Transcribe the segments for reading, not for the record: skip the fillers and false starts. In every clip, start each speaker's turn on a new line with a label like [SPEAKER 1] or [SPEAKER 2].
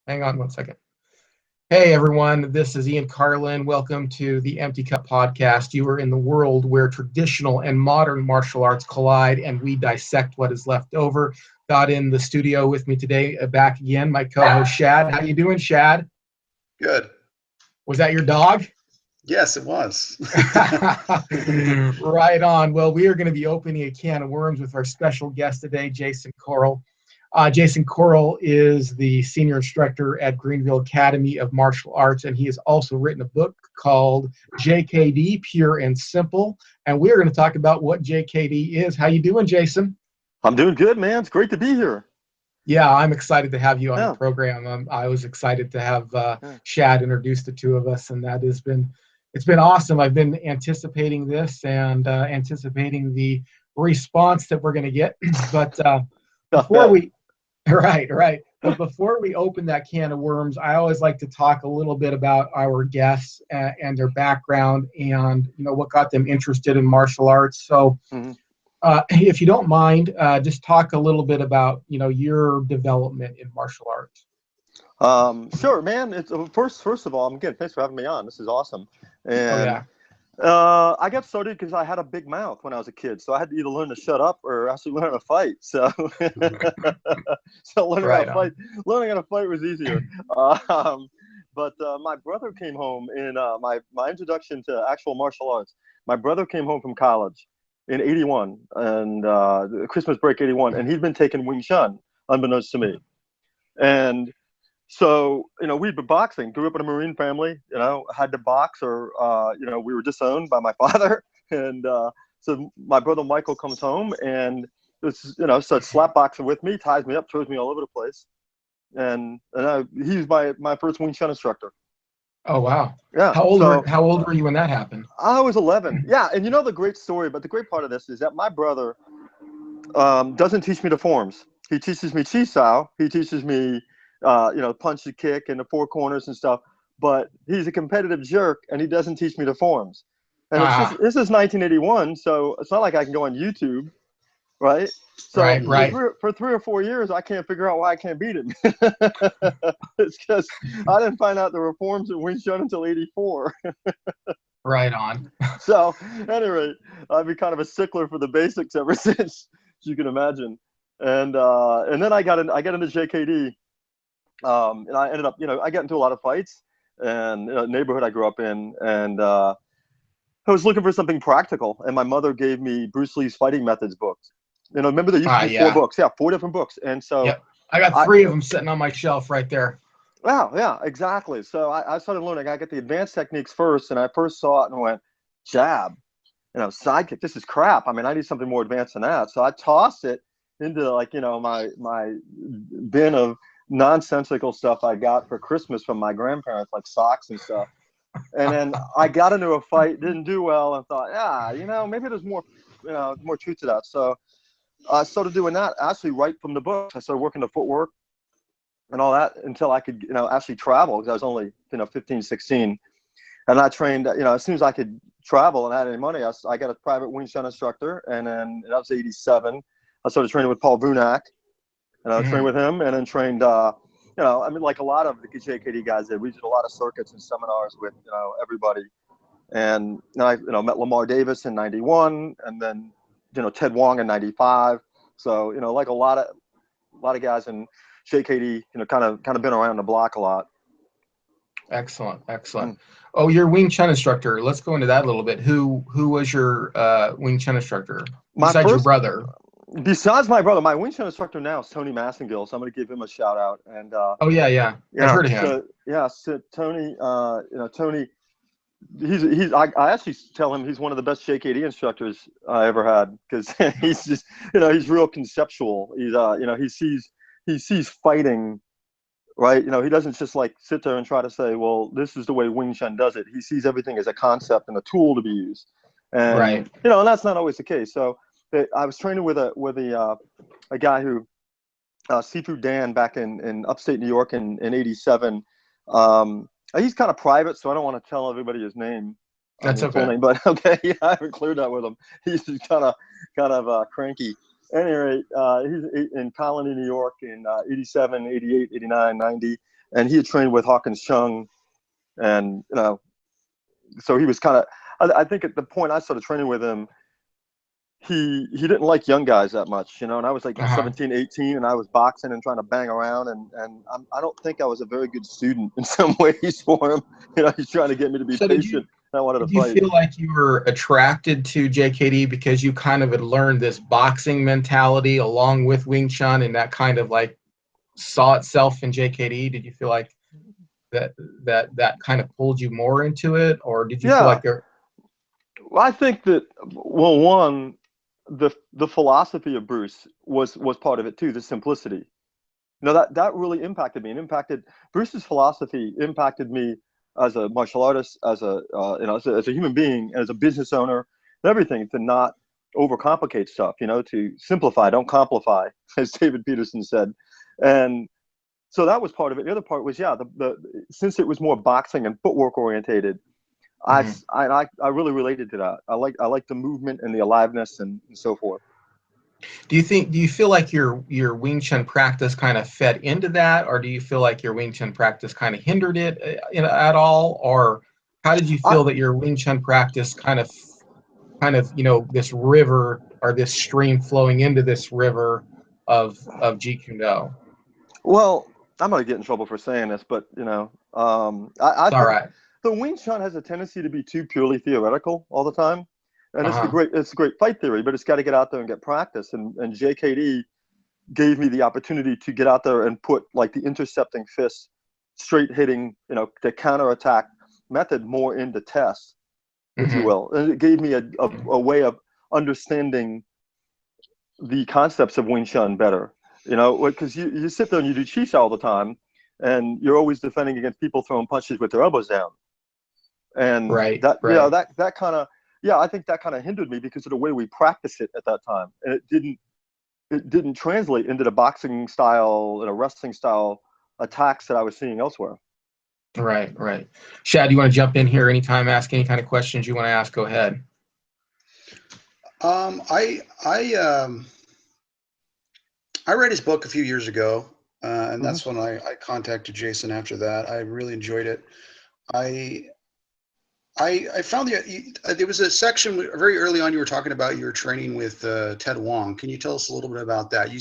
[SPEAKER 1] Hang on one second. Hey everyone, this is Ian Carlin. Welcome to the Empty Cup Podcast. You are in the world where traditional and modern martial arts collide, and we dissect what is left over. Got in the studio with me today, back again, my co-host Shad. How you doing, Shad?
[SPEAKER 2] Good.
[SPEAKER 1] Was that your dog?
[SPEAKER 2] Yes, it was.
[SPEAKER 1] Right on. Well, we are going to be opening a can of worms with our special guest today, Jason Korol. Jason Korol is the senior instructor at Greenville Academy of Martial Arts, and he has also written a book called JKD Pure and Simple. And we are going to talk about what JKD is. How you doing, Jason?
[SPEAKER 3] I'm doing good, man. It's great to be here.
[SPEAKER 1] Yeah, I'm excited to have you on the program. I was excited to have Shad introduce the two of us, and it's been awesome. I've been anticipating this and anticipating the response that we're going to get. But before we Right. But before we open that can of worms, I always like to talk a little bit about our guests and their background and, what got them interested in martial arts. So if you don't mind, just talk a little bit about, your development in martial arts.
[SPEAKER 3] Sure, man. It's first of all, thanks for having me on. This is awesome. And I got started because I had a big mouth when I was a kid, so I had to either learn to shut up or actually learn how to fight. So, learning how to fight was easier. But my brother came home in my introduction to actual martial arts. My brother came home from college in '81 and Christmas break '81, and he'd been taking Wing Chun, unbeknownst to me, and. So, we'd been boxing, grew up in a Marine family, had to box or, we were disowned by my father. And so my brother Michael comes home and, starts slap boxing with me, ties me up, throws me all over the place. And he's my first Wing Chun instructor.
[SPEAKER 1] Oh, wow.
[SPEAKER 3] Yeah.
[SPEAKER 1] How old were you when that happened?
[SPEAKER 3] I was 11. Yeah. And the great story, but the great part of this is that my brother doesn't teach me the forms. He teaches me chi sao. He teaches me punch and kick and the four corners and stuff, but he's a competitive jerk and he doesn't teach me the forms. And this is 1981, so it's not like I can go on YouTube, right? So
[SPEAKER 1] right.
[SPEAKER 3] For 3 or 4 years, I can't figure out why I can't beat him. It's because I didn't find out the reforms in Wing Chun until '84.
[SPEAKER 1] Right on.
[SPEAKER 3] So, at any rate, I've been kind of a stickler for the basics ever since, as you can imagine. And then I got into JKD. And I ended up, I got into a lot of fights and neighborhood I grew up in, and I was looking for something practical. And my mother gave me Bruce Lee's Fighting Methods books. Remember there used to be 4 books. Yeah, 4 different books. And so
[SPEAKER 1] I got 3 of them sitting on my shelf right there.
[SPEAKER 3] Wow, yeah, exactly. So I started learning. I got the advanced techniques first, and I first saw it and went, jab, side kick. This is crap. I mean, I need something more advanced than that. So I tossed it into my bin of nonsensical stuff I got for Christmas from my grandparents, like socks and stuff. And then I got into a fight, didn't do well, and thought, maybe there's more truth to that. So I started doing that actually right from the books. I started working the footwork and all that until I could, actually travel, because I was only, 15, 16. And I trained, as soon as I could travel and had any money, I got a private Wing Chun instructor. And then that was '87. I started training with Paul Vunak. And I trained with him, and then trained, like a lot of the JKD guys did. We did a lot of circuits and seminars with, everybody. And I, met Lamar Davis in '91, and then, Ted Wong in '95. So, like a lot of guys in JKD, kind of been around the block a lot.
[SPEAKER 1] Excellent. Oh, you're Wing Chun instructor. Let's go into that a little bit. Who was your Wing Chun instructor besides your brother?
[SPEAKER 3] Besides my brother, my Wing Chun instructor now is Tony Massengill, so I'm going to give him a shout out. And
[SPEAKER 1] I've heard of him.
[SPEAKER 3] So Tony, Tony, I actually tell him he's one of the best JKD instructors I ever had, because he's just, he's real conceptual. He's, he sees fighting, right? He doesn't just like sit there and try to say, well, this is the way Wing Chun does it. He sees everything as a concept and a tool to be used. And, and that's not always the case. So I was training with a guy who, Seafood Dan, back in upstate New York in '87. He's kind of private, so I don't want to tell everybody his name.
[SPEAKER 1] That's okay.
[SPEAKER 3] Full name, but okay, I haven't cleared that with him. He's just kind of cranky. any rate, he's in Colony, New York in 87, 88, 89, 90. And he had trained with Hawkins Chung. And, so he was kind of, I think at the point I started training with him, he didn't like young guys that much, and I was like 17, 18, and I was boxing and trying to bang around, and I don't think I was a very good student in some ways for him. He's trying to get me to be patient. I wanted to fight.
[SPEAKER 1] Do you feel like you were attracted to JKD because you kind of had learned this boxing mentality along with Wing Chun, and that kind of like saw itself in JKD? Did you feel like that kind of pulled you more into it, or did you feel like there?
[SPEAKER 3] Well, I think that, well, one, the philosophy of Bruce was part of it too, the simplicity. That really impacted me, and impacted Bruce's philosophy impacted me as a martial artist, as a as a human being, as a business owner, and everything, to not overcomplicate stuff, to simplify, don't complify, as David Peterson said. And so that was part of it. The other part was, since it was more boxing and footwork orientated, I really related to that. I like the movement and the aliveness and so forth.
[SPEAKER 1] Do you feel like your Wing Chun practice kind of fed into that, or do you feel like your Wing Chun practice kind of hindered it at all, or how did you feel that your Wing Chun practice kind of this river or this stream flowing into this river of Jeet Kune Do?
[SPEAKER 3] Well, I'm gonna get in trouble for saying this, but I think
[SPEAKER 1] right.
[SPEAKER 3] The Wing Chun has a tendency to be too purely theoretical all the time, and it's a great fight theory, but it's got to get out there and get practice. And JKD gave me the opportunity to get out there and put like the intercepting fist, straight hitting, the counterattack method more into test, if you will. And it gave me a way of understanding the concepts of Wing Chun better. Because you sit there and you do chi all the time, and you're always defending against people throwing punches with their elbows down. And that kind of, I think that kind of hindered me because of the way we practiced it at that time. And it didn't translate into the boxing style and a wrestling style attacks that I was seeing elsewhere.
[SPEAKER 1] Right. Shad, you want to jump in here anytime, ask any kind of questions you want to ask, go ahead.
[SPEAKER 2] I read his book a few years ago, and that's when I contacted Jason after that. I really enjoyed it. I found there was a section very early on you were talking about your training with Ted Wong. Can you tell us a little bit about that? You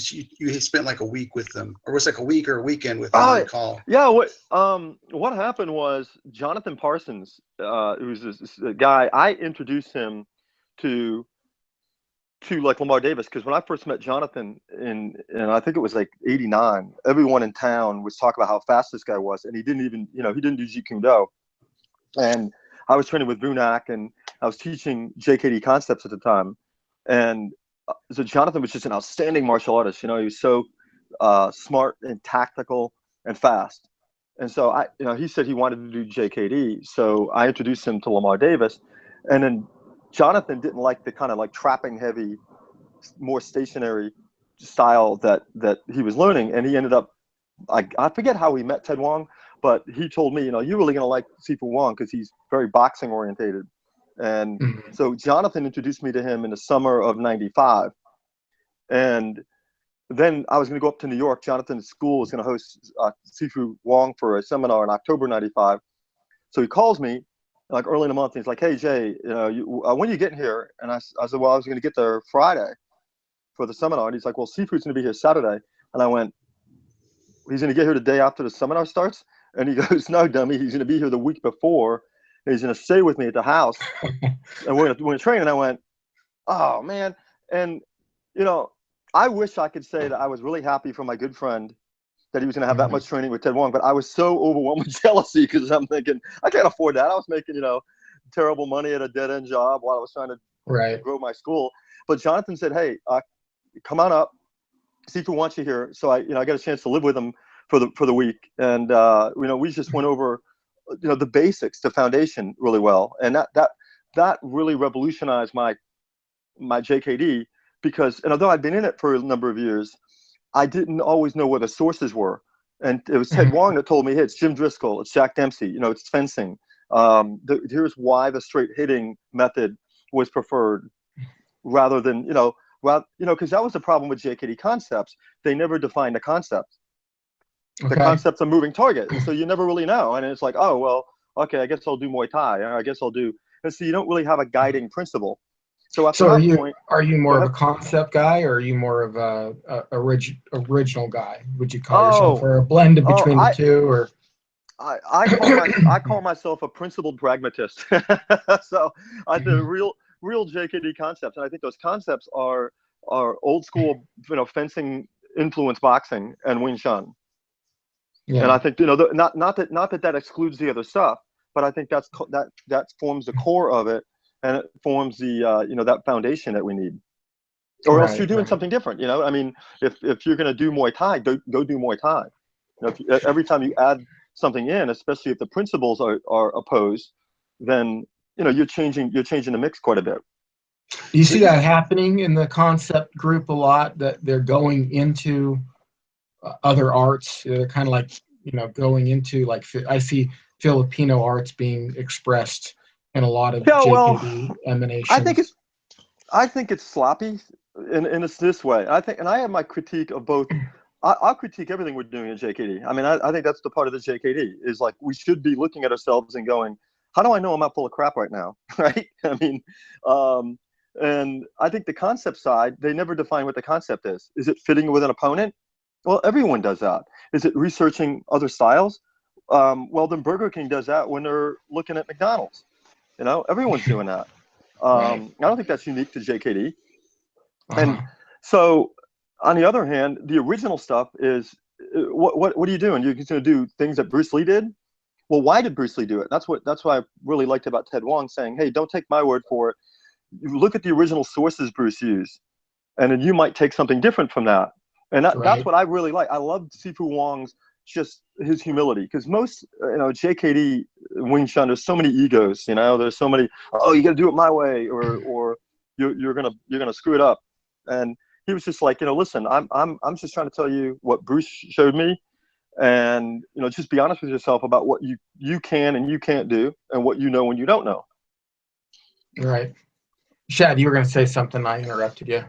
[SPEAKER 2] spent like a week with them, or was it like a week or a weekend with them? I recall.
[SPEAKER 3] Yeah. What happened was Jonathan Parsons, who's this guy, I introduced him to like Lamar Davis, because when I first met Jonathan in I think it was like 89, everyone in town was talking about how fast this guy was, and he didn't even he didn't do Jeet Kune Do. And I was training with Vunak, and I was teaching JKD concepts at the time. And so Jonathan was just an outstanding martial artist. He was so smart and tactical and fast. And so he said he wanted to do JKD. So I introduced him to Lamar Davis. And then Jonathan didn't like the kind of like trapping heavy, more stationary style that he was learning. And he ended up, I forget how he met Ted Wong, but he told me, you're really going to like Sifu Wong because he's very boxing orientated. And so Jonathan introduced me to him in the summer of 95. And then I was going to go up to New York. Jonathan's school was going to host Sifu Wong for a seminar in October 95. So he calls me like early in the month. And he's like, "Hey, Jay, when are you getting here?" And I said, "Well, I was going to get there Friday for the seminar." And he's like, "Well, Sifu's going to be here Saturday." And I went, "He's going to get here the day after the seminar starts?" And he goes, "No, dummy, he's going to be here the week before. And he's going to stay with me at the house. And we're going to train." And I went, "Oh, man." And, I wish I could say that I was really happy for my good friend that he was going to have that much training with Ted Wong. But I was so overwhelmed with jealousy because I'm thinking, I can't afford that. I was making, terrible money at a dead-end job while I was trying to grow my school. But Jonathan said, "Hey, come on up. Sifu wants you here." So I got a chance to live with him for the week, and we just went over the basics, the foundation really well, and that really revolutionized my JKD, because although I'd been in it for a number of years, I didn't always know where the sources were, and it was Ted Wong that told me, "Hey, it's Jim Driscoll, it's Jack Dempsey, it's fencing. Here's why the straight hitting method was preferred rather than well, because that was the problem with JKD concepts. They never defined the concepts.
[SPEAKER 1] Okay.
[SPEAKER 3] The concept's a moving target, and so you never really know. And it's like, oh well, okay, I guess I'll do Muay Thai, or I guess I'll do. And so you don't really have a guiding principle. So after that point,
[SPEAKER 1] are you more of a concept guy, or are you more of a original guy? Would you call yourself, or a blend between the two, or?
[SPEAKER 3] I call myself a principled pragmatist. So the real JKD concepts, and I think those concepts are old school, fencing influence boxing and Wing Chun. Yeah. And I think not that excludes the other stuff, but I think that forms the core of it, and it forms the that foundation that we need. Or else you're doing something different. I mean, if you're going to do Muay Thai, go do Muay Thai. Every time you add something in, especially if the principles are opposed, then you're changing the mix quite a bit.
[SPEAKER 1] Do you see that happening in the concept group a lot, that they're going into other arts? They're kind of like going into, like, I see Filipino arts being expressed in a lot of JKD emanations.
[SPEAKER 3] I think it's sloppy, and it's this way. And I have my critique of both. I'll critique everything we're doing in JKD. I mean, I think that's the part of the JKD is, like, we should be looking at ourselves and going, how do I know I'm not full of crap right now? Right? I mean, and I think the concept side, they never define what the concept is. Is it fitting with an opponent? Well, everyone does that. Is it researching other styles? Well, then Burger King does that when they're looking at McDonald's. Everyone's doing that. I don't think that's unique to JKD. And so, on the other hand, the original stuff is, what are you doing? You're just going to do things that Bruce Lee did? Well, why did Bruce Lee do it? That's what I really liked about Ted Wong saying, hey, don't take my word for it. You look at the original sources Bruce used, and then you might take something different from that. And that's what I really like. I love Sifu Wong's, just his humility, because most JKD Wing Chun, there's so many egos. There's so many. Oh, you got to do it my way, or you're gonna screw it up. And he was just like, listen, I'm just trying to tell you what Bruce showed me, and just be honest with yourself about what you can and you can't do, and what you know and you don't know.
[SPEAKER 1] Right. Shad, you were going to say something. I interrupted you.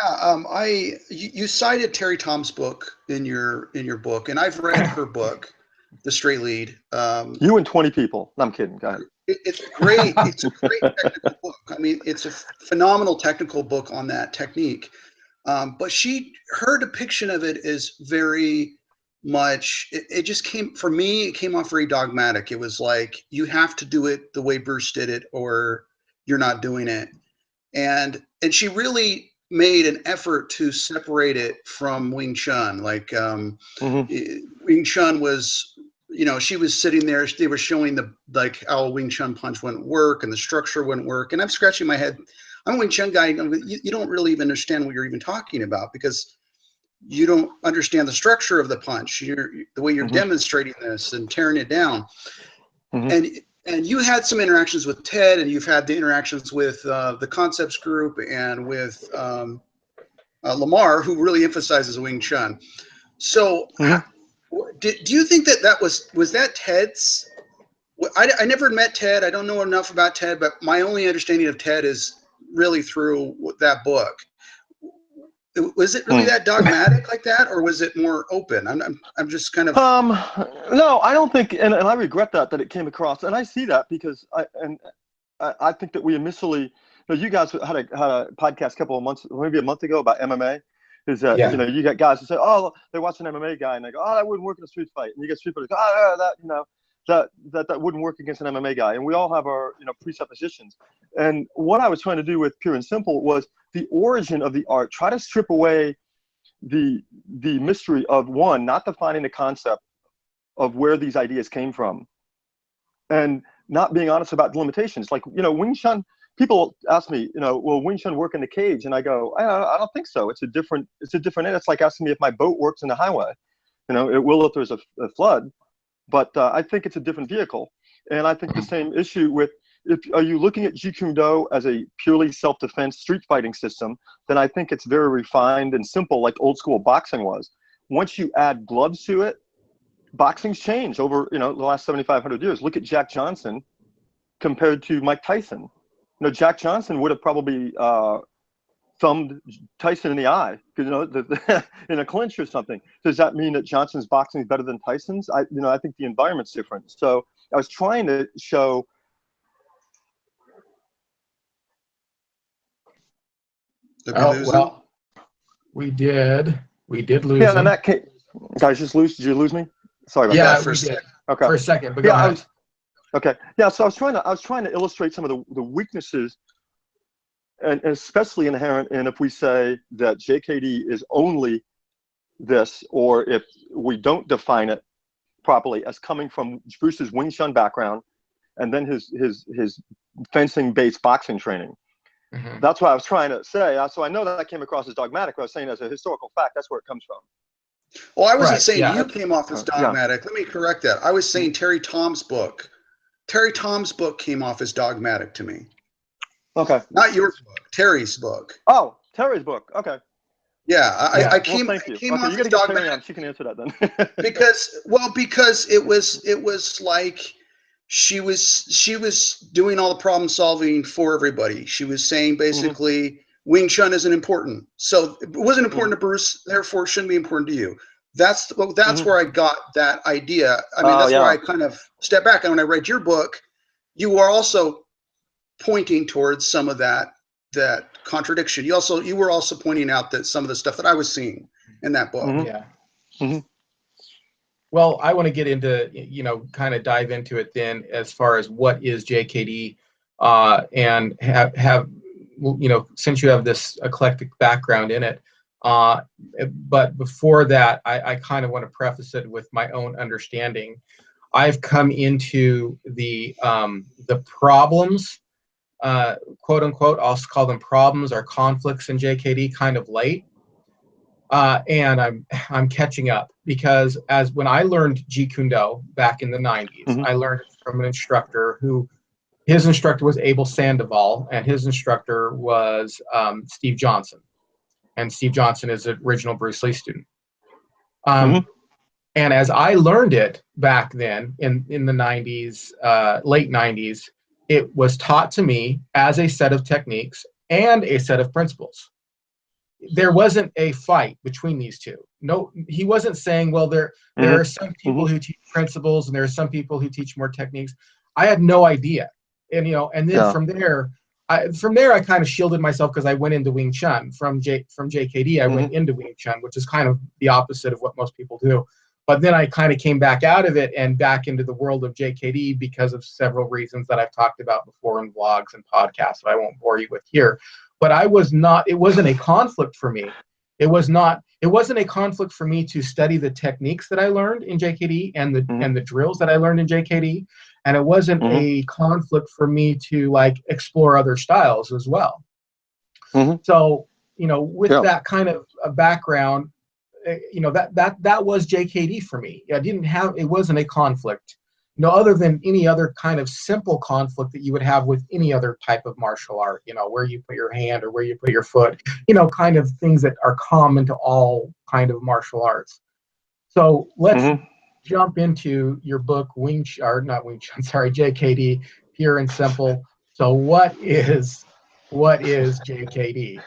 [SPEAKER 2] Yeah, you cited Terry Tom's book in your book, and I've read her book, The Straight Lead.
[SPEAKER 3] You and 20 people. No, I'm kidding. Go ahead.
[SPEAKER 2] It's great. It's a great technical book. I mean, it's a phenomenal technical book on that technique. But her depiction of it is very much. It just came, for me, it came off very dogmatic. It was like, you have to do it the way Bruce did it, or you're not doing it. And she really made an effort to separate it from Wing Chun. Like, Wing Chun was, she was sitting there, they were showing how a Wing Chun punch wouldn't work and the structure wouldn't work. And I'm scratching my head. I'm a Wing Chun guy. You don't really even understand what you're even talking about, because you don't understand the structure of the punch. The way you're demonstrating this and tearing it down. And you had some interactions with Ted, and you've had the interactions with the Concepts group and with Lamar, who really emphasizes Wing Chun. So do you think that was that Ted's? I never met Ted. I don't know enough about Ted, but my only understanding of Ted is really through that book. Was it really that dogmatic like that, or was it more open? I'm just kind of.
[SPEAKER 3] No, I don't think, and I regret that it came across, and I see that because I think that we initially, you guys had a podcast a couple of months, maybe a month ago, about MMA. Is that you got guys who say, oh, they watch an MMA guy and they go, oh, that wouldn't work in a street fight, and you get street fighters, that wouldn't work against an MMA guy, and we all have our presuppositions. And what I was trying to do with Pure and Simple was the origin of the art. Try to strip away the mystery of, one, not defining the concept of where these ideas came from, and not being honest about the limitations. Like, Wing Chun, people ask me, will Wing Chun work in the cage? And I go, I don't think so. It's a different. It's like asking me if my boat works in the highway. It will if there's a flood, but I think it's a different vehicle. And I think the same issue with, are you looking at Jeet Kune Do as a purely self-defense street fighting system, then I think it's very refined and simple, like old school boxing was. Once you add gloves to it, boxing's changed over the last 7,500 years. Look at Jack Johnson compared to Mike Tyson. Jack Johnson would have probably thumbed Tyson in the eye, because in a clinch or something. Does that mean that Johnson's boxing is better than Tyson's? I think the environment's different. So I was trying to show.
[SPEAKER 1] Well, we did lose
[SPEAKER 3] Yeah,
[SPEAKER 1] him.
[SPEAKER 3] and that case, guys, just lose. Did you lose me? Sorry about that.
[SPEAKER 1] Yeah, we did.
[SPEAKER 3] Okay.
[SPEAKER 1] For a second, but go ahead.
[SPEAKER 3] Okay. Yeah. So I was trying to illustrate some of the weaknesses, and especially inherent in if we say that JKD is only this, or if we don't define it properly as coming from Bruce's Wing Chun background, and then his fencing-based boxing training. Mm-hmm. That's what I was trying to say. So I know that came across as dogmatic, but I was saying as a historical fact, that's where it comes from.
[SPEAKER 2] Well, I wasn't saying you came off as dogmatic. Let me correct that. I was saying Terry Tom's book. Terry Tom's book came off as dogmatic to me.
[SPEAKER 3] Okay.
[SPEAKER 2] Not your book, Terry's book.
[SPEAKER 3] Oh, Terry's book. Okay.
[SPEAKER 2] Yeah, I came
[SPEAKER 3] off
[SPEAKER 2] as dogmatic.
[SPEAKER 3] She can answer that then.
[SPEAKER 2] because it was like she was doing all the problem solving for everybody. She was saying basically Wing Chun isn't important. So it wasn't important to Bruce, therefore it shouldn't be important to you. That's where I got that idea. I mean, that's where I kind of stepped back. And when I read your book, you are also pointing towards some of that contradiction. You were also pointing out that some of the stuff that I was seeing in that book.
[SPEAKER 1] Mm-hmm. Yeah. Mm-hmm. Well, I want to get into, kind of dive into it then as far as what is JKD, and have since you have this eclectic background in it. But before that, I kind of want to preface it with my own understanding. I've come into the problems, quote unquote, I'll call them problems or conflicts in JKD kind of late. And I'm catching up, because when I learned Jeet Kune Do back in the 90s, I learned it from an instructor his instructor was Abel Sandoval, and his instructor was Steve Johnson. And Steve Johnson is an original Bruce Lee student. And as I learned it back then in the 90s, late 90s, it was taught to me as a set of techniques and a set of principles. There wasn't a fight between these two. No, he wasn't saying, well, there are some people who teach principles and there are some people who teach more techniques. I had no idea. And then from there I kind of shielded myself, because I went into Wing Chun from JKD. I went into Wing Chun, which is kind of the opposite of what most people do. But then I kind of came back out of it and back into the world of JKD because of several reasons that I've talked about before in vlogs and podcasts that I won't bore you with here. But it wasn't a conflict for me. It wasn't a conflict for me to study the techniques that I learned in JKD and the drills that I learned in JKD. And it wasn't a conflict for me to explore other styles as well. So, with that kind of a background, that was JKD for me. It wasn't a conflict, other than any other kind of simple conflict that you would have with any other type of martial art, where you put your hand or where you put your foot, kind of things that are common to all kind of martial arts. So let's jump into your book, JKD Pure and Simple. So what is JKD?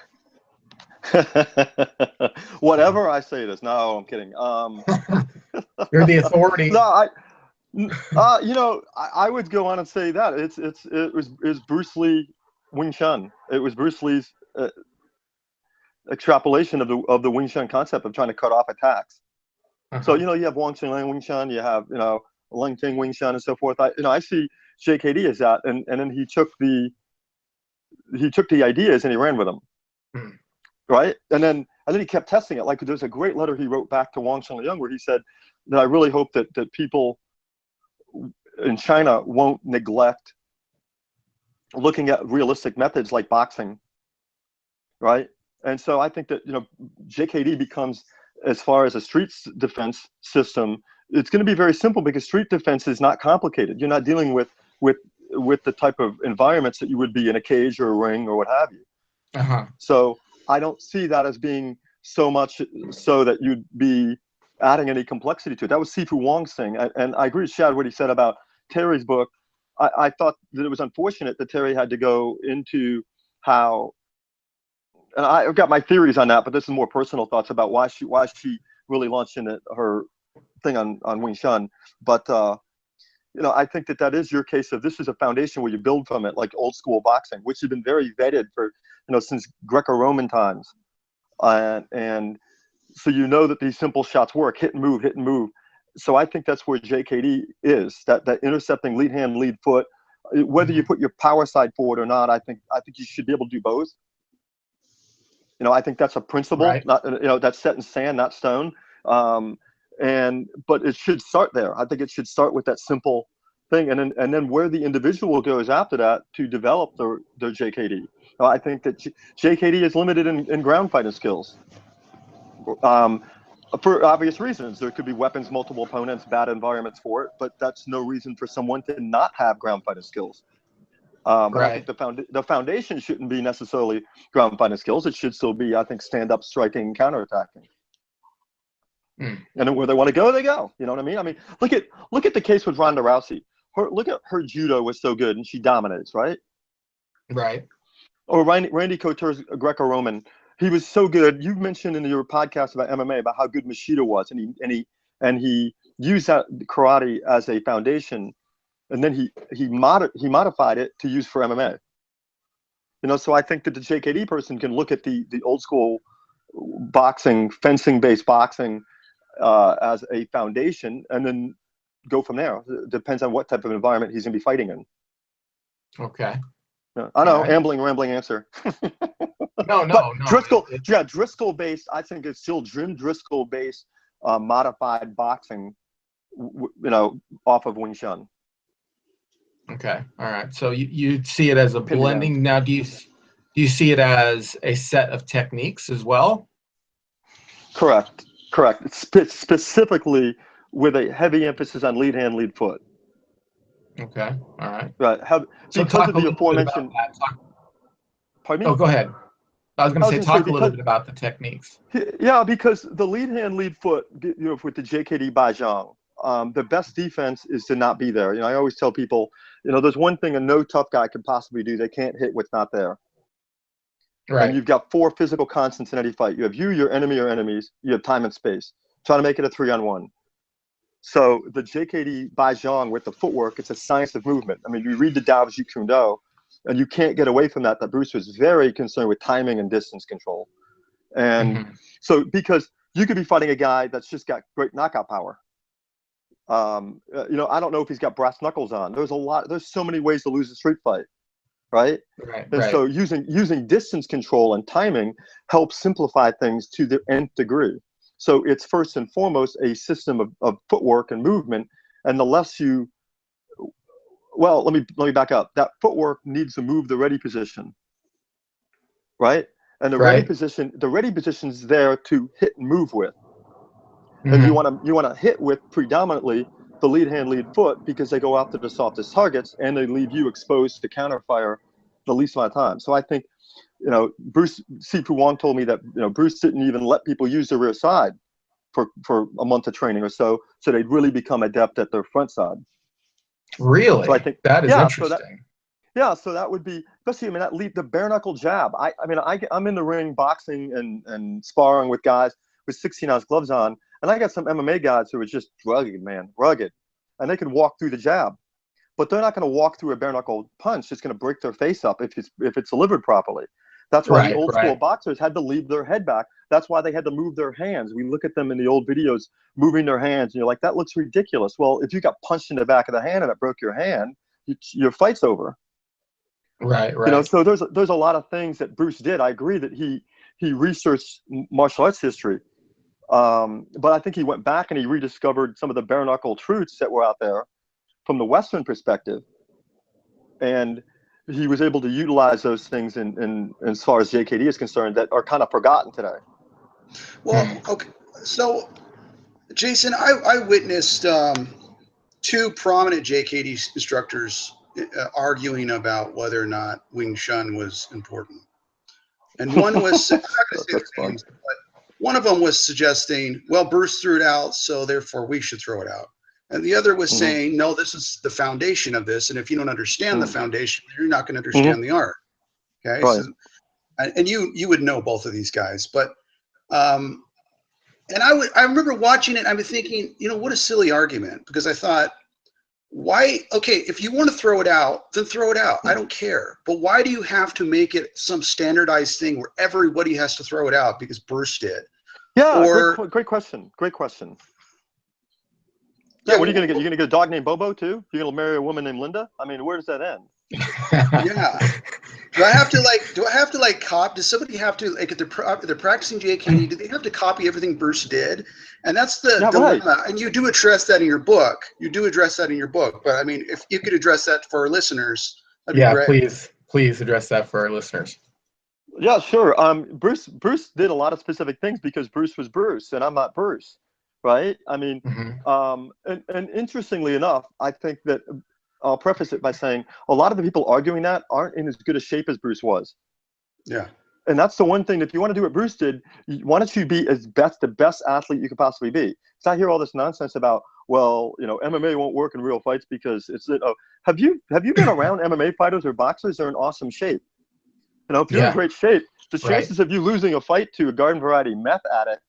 [SPEAKER 3] Whatever I say this. No, I'm kidding.
[SPEAKER 1] You're the authority.
[SPEAKER 3] No, I would go on and say that it was Bruce Lee Wing Chun. It was Bruce Lee's extrapolation of the Wing Chun concept of trying to cut off attacks. So you have Wong Chun Lang Wing Chun, you have Leng Ting Wing Chun and so forth. I see JKD as that, and then he took the ideas and he ran with them, right? And then he kept testing it. Like there's a great letter he wrote back to Wong Chun Leung where he said that I really hope that people in China won't neglect looking at realistic methods like boxing, right? And so I think that JKD becomes, as far as a street defense system, it's going to be very simple because street defense is not complicated. You're not dealing with the type of environments that you would be in a cage or a ring or what have you. So I don't see that as being so much so that you'd be adding any complexity to it. That was Sifu Wong's thing. And I agree with Shad what he said about Terry's book. I thought that it was unfortunate that Terry had to go into how and I've got my theories on that, but this is more personal thoughts about why she really launched into her thing on Wing Chun. But you know, I think that is your case of this is a foundation where you build from it, like old school boxing, which has been very vetted for, you know, since Greco-Roman times, and so you know that these simple shots work, hit and move, hit and move. So I think that's where JKD is, that intercepting lead hand, lead foot. Whether you put your power side forward or not, I think you should be able to do both. You know, I think that's a principle,
[SPEAKER 1] Right.
[SPEAKER 3] not, you know, that's set in sand, not stone. But it should start there. I think it should start with that simple thing, and then where the individual goes after that to develop their JKD. I think that JKD is limited in ground fighting skills. For obvious reasons. There could be weapons, multiple opponents, bad environments for it, but that's no reason for someone to not have ground fighting skills. And I think the foundation shouldn't be necessarily ground fighting skills. It should still be, I think, stand-up striking, counterattacking. And then where they want to go, they go. You know what I mean? I mean, look at the case with Ronda Rousey. Look at her judo was so good, and she dominates, right?
[SPEAKER 1] Right.
[SPEAKER 3] Or Randy Couture's Greco-Roman. He was so good. You mentioned in your podcast about MMA about how good Machida was, and he used that karate as a foundation, and then he modified it to use for MMA. You know, so I think that the JKD person can look at the old school boxing, fencing based boxing as a foundation, and then go from there. It depends on what type of environment he's going to be fighting in.
[SPEAKER 1] Okay.
[SPEAKER 3] I know, rambling answer.
[SPEAKER 1] No.
[SPEAKER 3] Driscoll, Driscoll based. I think it's still Jim Driscoll based, modified boxing. You know, off of Wing Chun.
[SPEAKER 1] Okay. All right. So you see it as a blending. Now, do you see it as a set of techniques as well?
[SPEAKER 3] Correct. Specifically with a heavy emphasis on lead hand, lead foot.
[SPEAKER 1] Okay. All right.
[SPEAKER 3] Right.
[SPEAKER 1] So
[SPEAKER 3] because of the aforementioned. Pardon me?
[SPEAKER 1] Oh, go ahead. I was going to say, talk a little bit about the techniques.
[SPEAKER 3] Yeah, because the lead hand, lead foot, you know, with the JKD Bajang, the best defense is to not be there. You know, I always tell people, you know, there's one thing a no tough guy can possibly do. They can't hit what's not there. Right. And you've got 4 physical constants in any fight. You have you, your enemy, or enemies. You have time and space. Try to make it a 3-on-1. So the JKD Bajang with the footwork, it's a science of movement. I mean, you read the Dao Jeet Kune Do, and you can't get away from that Bruce was very concerned with timing and distance control. And so because you could be fighting a guy that's just got great knockout power. You know, I don't know if he's got brass knuckles on. There's so many ways to lose a street fight, right? So using distance control and timing helps simplify things to the nth degree. So it's first and foremost a system of footwork and movement, and the less you, well, let me back up. That footwork needs to move the ready position, right? And the ready position's there to hit and move with. And you want to hit with predominantly the lead hand, lead foot, because they go after the softest targets and they leave you exposed to counterfire the least amount of time. So I think, you know, Sifu Wong told me that, you know, Bruce didn't even let people use the rear side for a month of training or so they'd really become adept at their front side.
[SPEAKER 1] Really?
[SPEAKER 3] So I think
[SPEAKER 1] that is interesting.
[SPEAKER 3] So that would be, especially, I mean, the bare knuckle jab. I'm in the ring boxing and sparring with guys with 16-ounce gloves on, and I got some MMA guys who are just rugged, and they can walk through the jab, but they're not going to walk through a bare knuckle punch. It's going to break their face up if it's delivered properly. That's why the old school boxers had to leave their head back. That's why they had to move their hands. We look at them in the old videos moving their hands, and you're like, that looks ridiculous. Well, if you got punched in the back of the hand and it broke your hand, your fight's over.
[SPEAKER 1] Right.
[SPEAKER 3] You know, so there's a lot of things that Bruce did. I agree that he researched martial arts history, but I think he went back and he rediscovered some of the bare knuckle truths that were out there from the Western perspective, and he was able to utilize those things in as far as JKD is concerned that are kind of forgotten today.
[SPEAKER 2] Well, okay, so Jason, I witnessed 2 prominent JKD instructors arguing about whether or not Wing Chun was important. And one was, I'm not going to say their names, but one of them was suggesting, well, Bruce threw it out, so therefore we should throw it out. And the other was saying, no, this is the foundation of this. And if you don't understand the foundation, you're not going to understand the art. Okay. So, and you would know both of these guys, but and I remember watching it. I was thinking, what a silly argument, because I thought, why? Okay, if you want to throw it out, then throw it out. I don't care. But why do you have to make it some standardized thing where everybody has to throw it out because Bruce did?
[SPEAKER 3] Yeah,
[SPEAKER 2] or,
[SPEAKER 3] great question. Great question. Yeah, what are you gonna get? You're gonna get a dog named Bobo too? You're gonna marry a woman named Linda? I mean, where does that end?
[SPEAKER 2] Yeah. Do I have to copy? Does somebody have to, like, if they're practicing JKD, do they have to copy everything Bruce did? And that's the dilemma. Right. And you do address that in your book. But I mean, if you could address that for our listeners, that'd be great.
[SPEAKER 1] Please address that for our listeners.
[SPEAKER 3] Yeah, sure. Bruce did a lot of specific things because Bruce was Bruce and I'm not Bruce, right? I mean, and interestingly enough, I think that I'll preface it by saying a lot of the people arguing that aren't in as good a shape as Bruce was.
[SPEAKER 2] Yeah.
[SPEAKER 3] And that's the one thing, if you want to do what Bruce did, why don't you be the best athlete you could possibly be? So I hear all this nonsense about, well, MMA won't work in real fights because have you been around MMA fighters or boxers? They're in awesome shape. If you're in great shape, the chances of you losing a fight to a garden variety meth addict,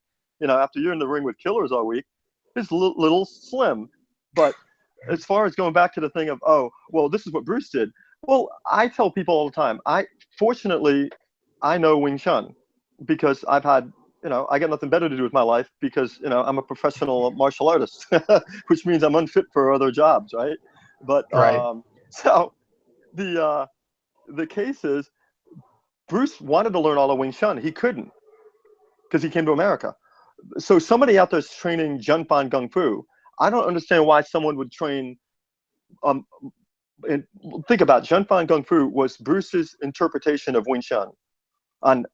[SPEAKER 3] after you're in the ring with killers all week, is little slim. But as far as going back to the thing of, this is what Bruce did. Well, I tell people all the time, fortunately, I know Wing Chun because I've had, I got nothing better to do with my life because, I'm a professional martial artist, which means I'm unfit for other jobs, right? But so the case is, Bruce wanted to learn all of Wing Chun. He couldn't because he came to America. So somebody out there's training Jun Fan Kung Fu. I don't understand why someone would train. And think about it, Jun Fan Kung Fu was Bruce's interpretation of Wing Chun. On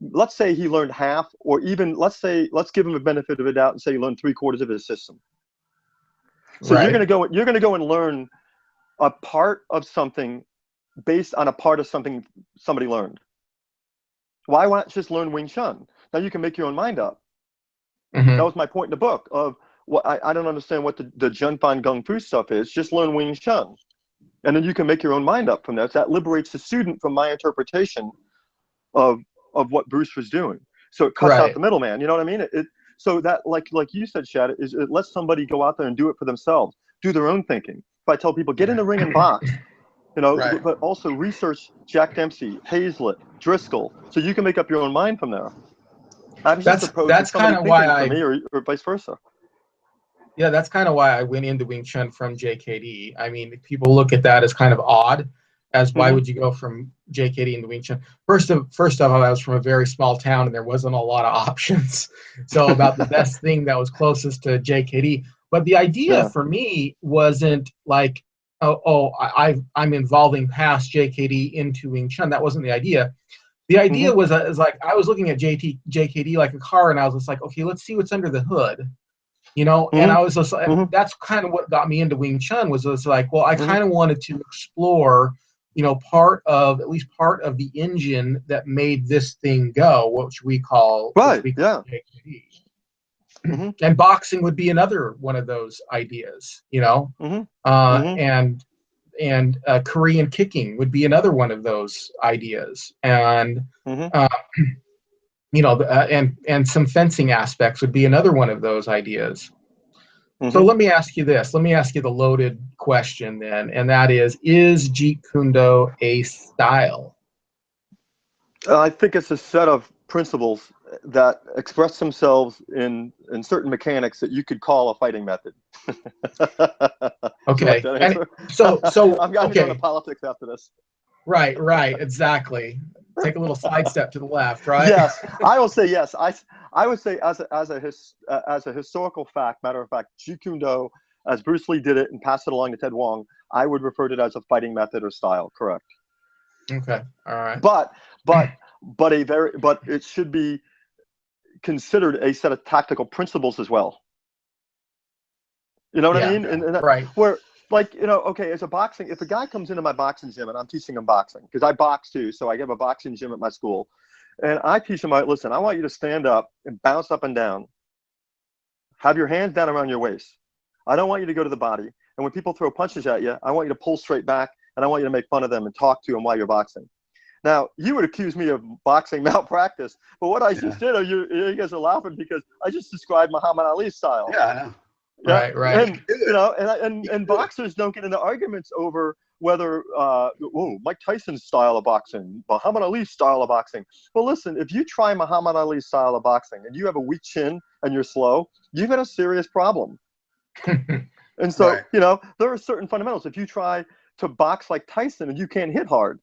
[SPEAKER 3] let's say he learned half, or even let's give him a benefit of the doubt and say he learned 3/4 of his system. So you're gonna go and learn a part of something based on a part of something somebody learned. Why not just learn Wing Chun? Now you can make your own mind up. That was my point in the book of what I don't understand what the Jun Fan Kung Fu stuff is. Just learn Wing Chun. And then you can make your own mind up from that. That liberates the student from my interpretation of what Bruce was doing. So it cuts out the middleman. You know what I mean? So that, like you said, Shad, it lets somebody go out there and do it for themselves, do their own thinking. If I tell people, get in the ring and box, but also research Jack Dempsey, Hazlitt, Driscoll, so you can make up your own mind from there.
[SPEAKER 1] That's kind of why
[SPEAKER 3] or vice versa.
[SPEAKER 1] Yeah, that's kind of why I went into Wing Chun from JKD. I mean, people look at that as kind of odd, as why would you go from JKD into Wing Chun? First of all, I was from a very small town and there wasn't a lot of options. So about the best thing that was closest to JKD. But the idea for me wasn't like, I'm involving past JKD into Wing Chun. That wasn't the idea. The idea was like I was looking at JKD like a car, and I was just like, okay, let's see what's under the hood. And I was just that's kind of what got me into Wing Chun was like, well, I kind of wanted to explore, at least part of the engine that made this thing go, which we call JKD. And boxing would be another one of those ideas, and Korean kicking would be another one of those ideas, and and some fencing aspects would be another one of those ideas. So let me ask you this. Let me ask you the loaded question then, and that is Jeet Kune Do a style?
[SPEAKER 3] I think it's a set of principles that express themselves in certain mechanics that you could call a fighting method.
[SPEAKER 1] Okay.
[SPEAKER 3] So I'm going to go into politics after this.
[SPEAKER 1] Right, exactly. Take a little sidestep to the left, right?
[SPEAKER 3] Yes, I will say yes. I would say as a historical fact, matter of fact, Jeet Kune Do, as Bruce Lee did it and passed it along to Ted Wong, I would refer to it as a fighting method or style. Correct.
[SPEAKER 1] Okay. All right.
[SPEAKER 3] But it should be considered a set of tactical principles as well. You know what I mean?
[SPEAKER 1] Right.
[SPEAKER 3] Where, as a boxing, if a guy comes into my boxing gym and I'm teaching him boxing, because I box too, so I have a boxing gym at my school, and I teach him, listen, I want you to stand up and bounce up and down. Have your hands down around your waist. I don't want you to go to the body. And when people throw punches at you, I want you to pull straight back, and I want you to make fun of them and talk to them while you're boxing. Now, you would accuse me of boxing malpractice, but what I just did, you guys are laughing because I just described Muhammad Ali's style.
[SPEAKER 2] Yeah, I know.
[SPEAKER 1] Yeah, right.
[SPEAKER 3] And you know, and boxers don't get into arguments over whether Mike Tyson's style of boxing, Muhammad Ali's style of boxing. Well, listen, if you try Muhammad Ali's style of boxing and you have a weak chin and you're slow, you've got a serious problem. And so, you know, there are certain fundamentals. If you try to box like Tyson and you can't hit hard,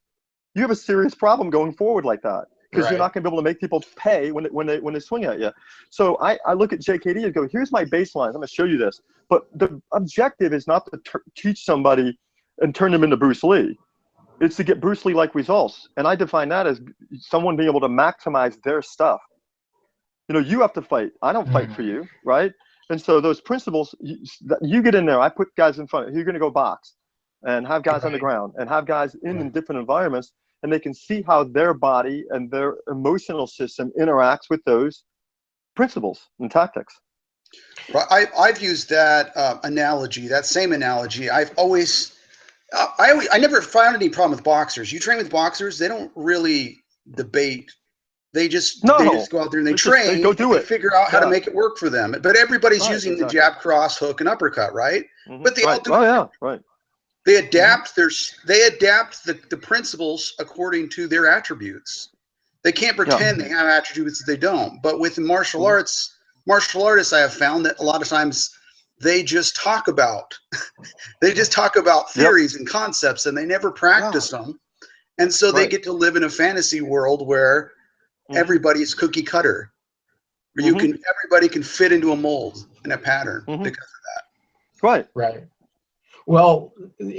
[SPEAKER 3] you have a serious problem going forward like that, because you're not going to be able to make people pay when they swing at you. So I look at JKD and go, here's my baseline. I'm going to show you this. But the objective is not to teach somebody and turn them into Bruce Lee. It's to get Bruce Lee-like results. And I define that as someone being able to maximize their stuff. You know, you have to fight. I don't fight for you, right? And so those principles, you get in there. I put guys in front. You're going to go box and have guys on the ground and have guys in different environments, and they can see how their body and their emotional system interacts with those principles and tactics.
[SPEAKER 2] Right. I've used that analogy, that same analogy. I've always, I never found any problem with boxers. You train with boxers, they don't really debate. They just go out there and they train.
[SPEAKER 3] Go do it.
[SPEAKER 2] Figure out how to make it work for them. But everybody's using the jab, cross, hook, and uppercut, right? But they all do.
[SPEAKER 3] Oh yeah, right.
[SPEAKER 2] They adapt the principles according to their attributes. They can't pretend they have attributes that they don't. But with martial arts, martial artists, I have found that a lot of times they just talk about theories and concepts, and they never practice them. And so they get to live in a fantasy world where everybody's cookie cutter, where everybody can fit into a mold and a pattern because of that.
[SPEAKER 1] Right. Well,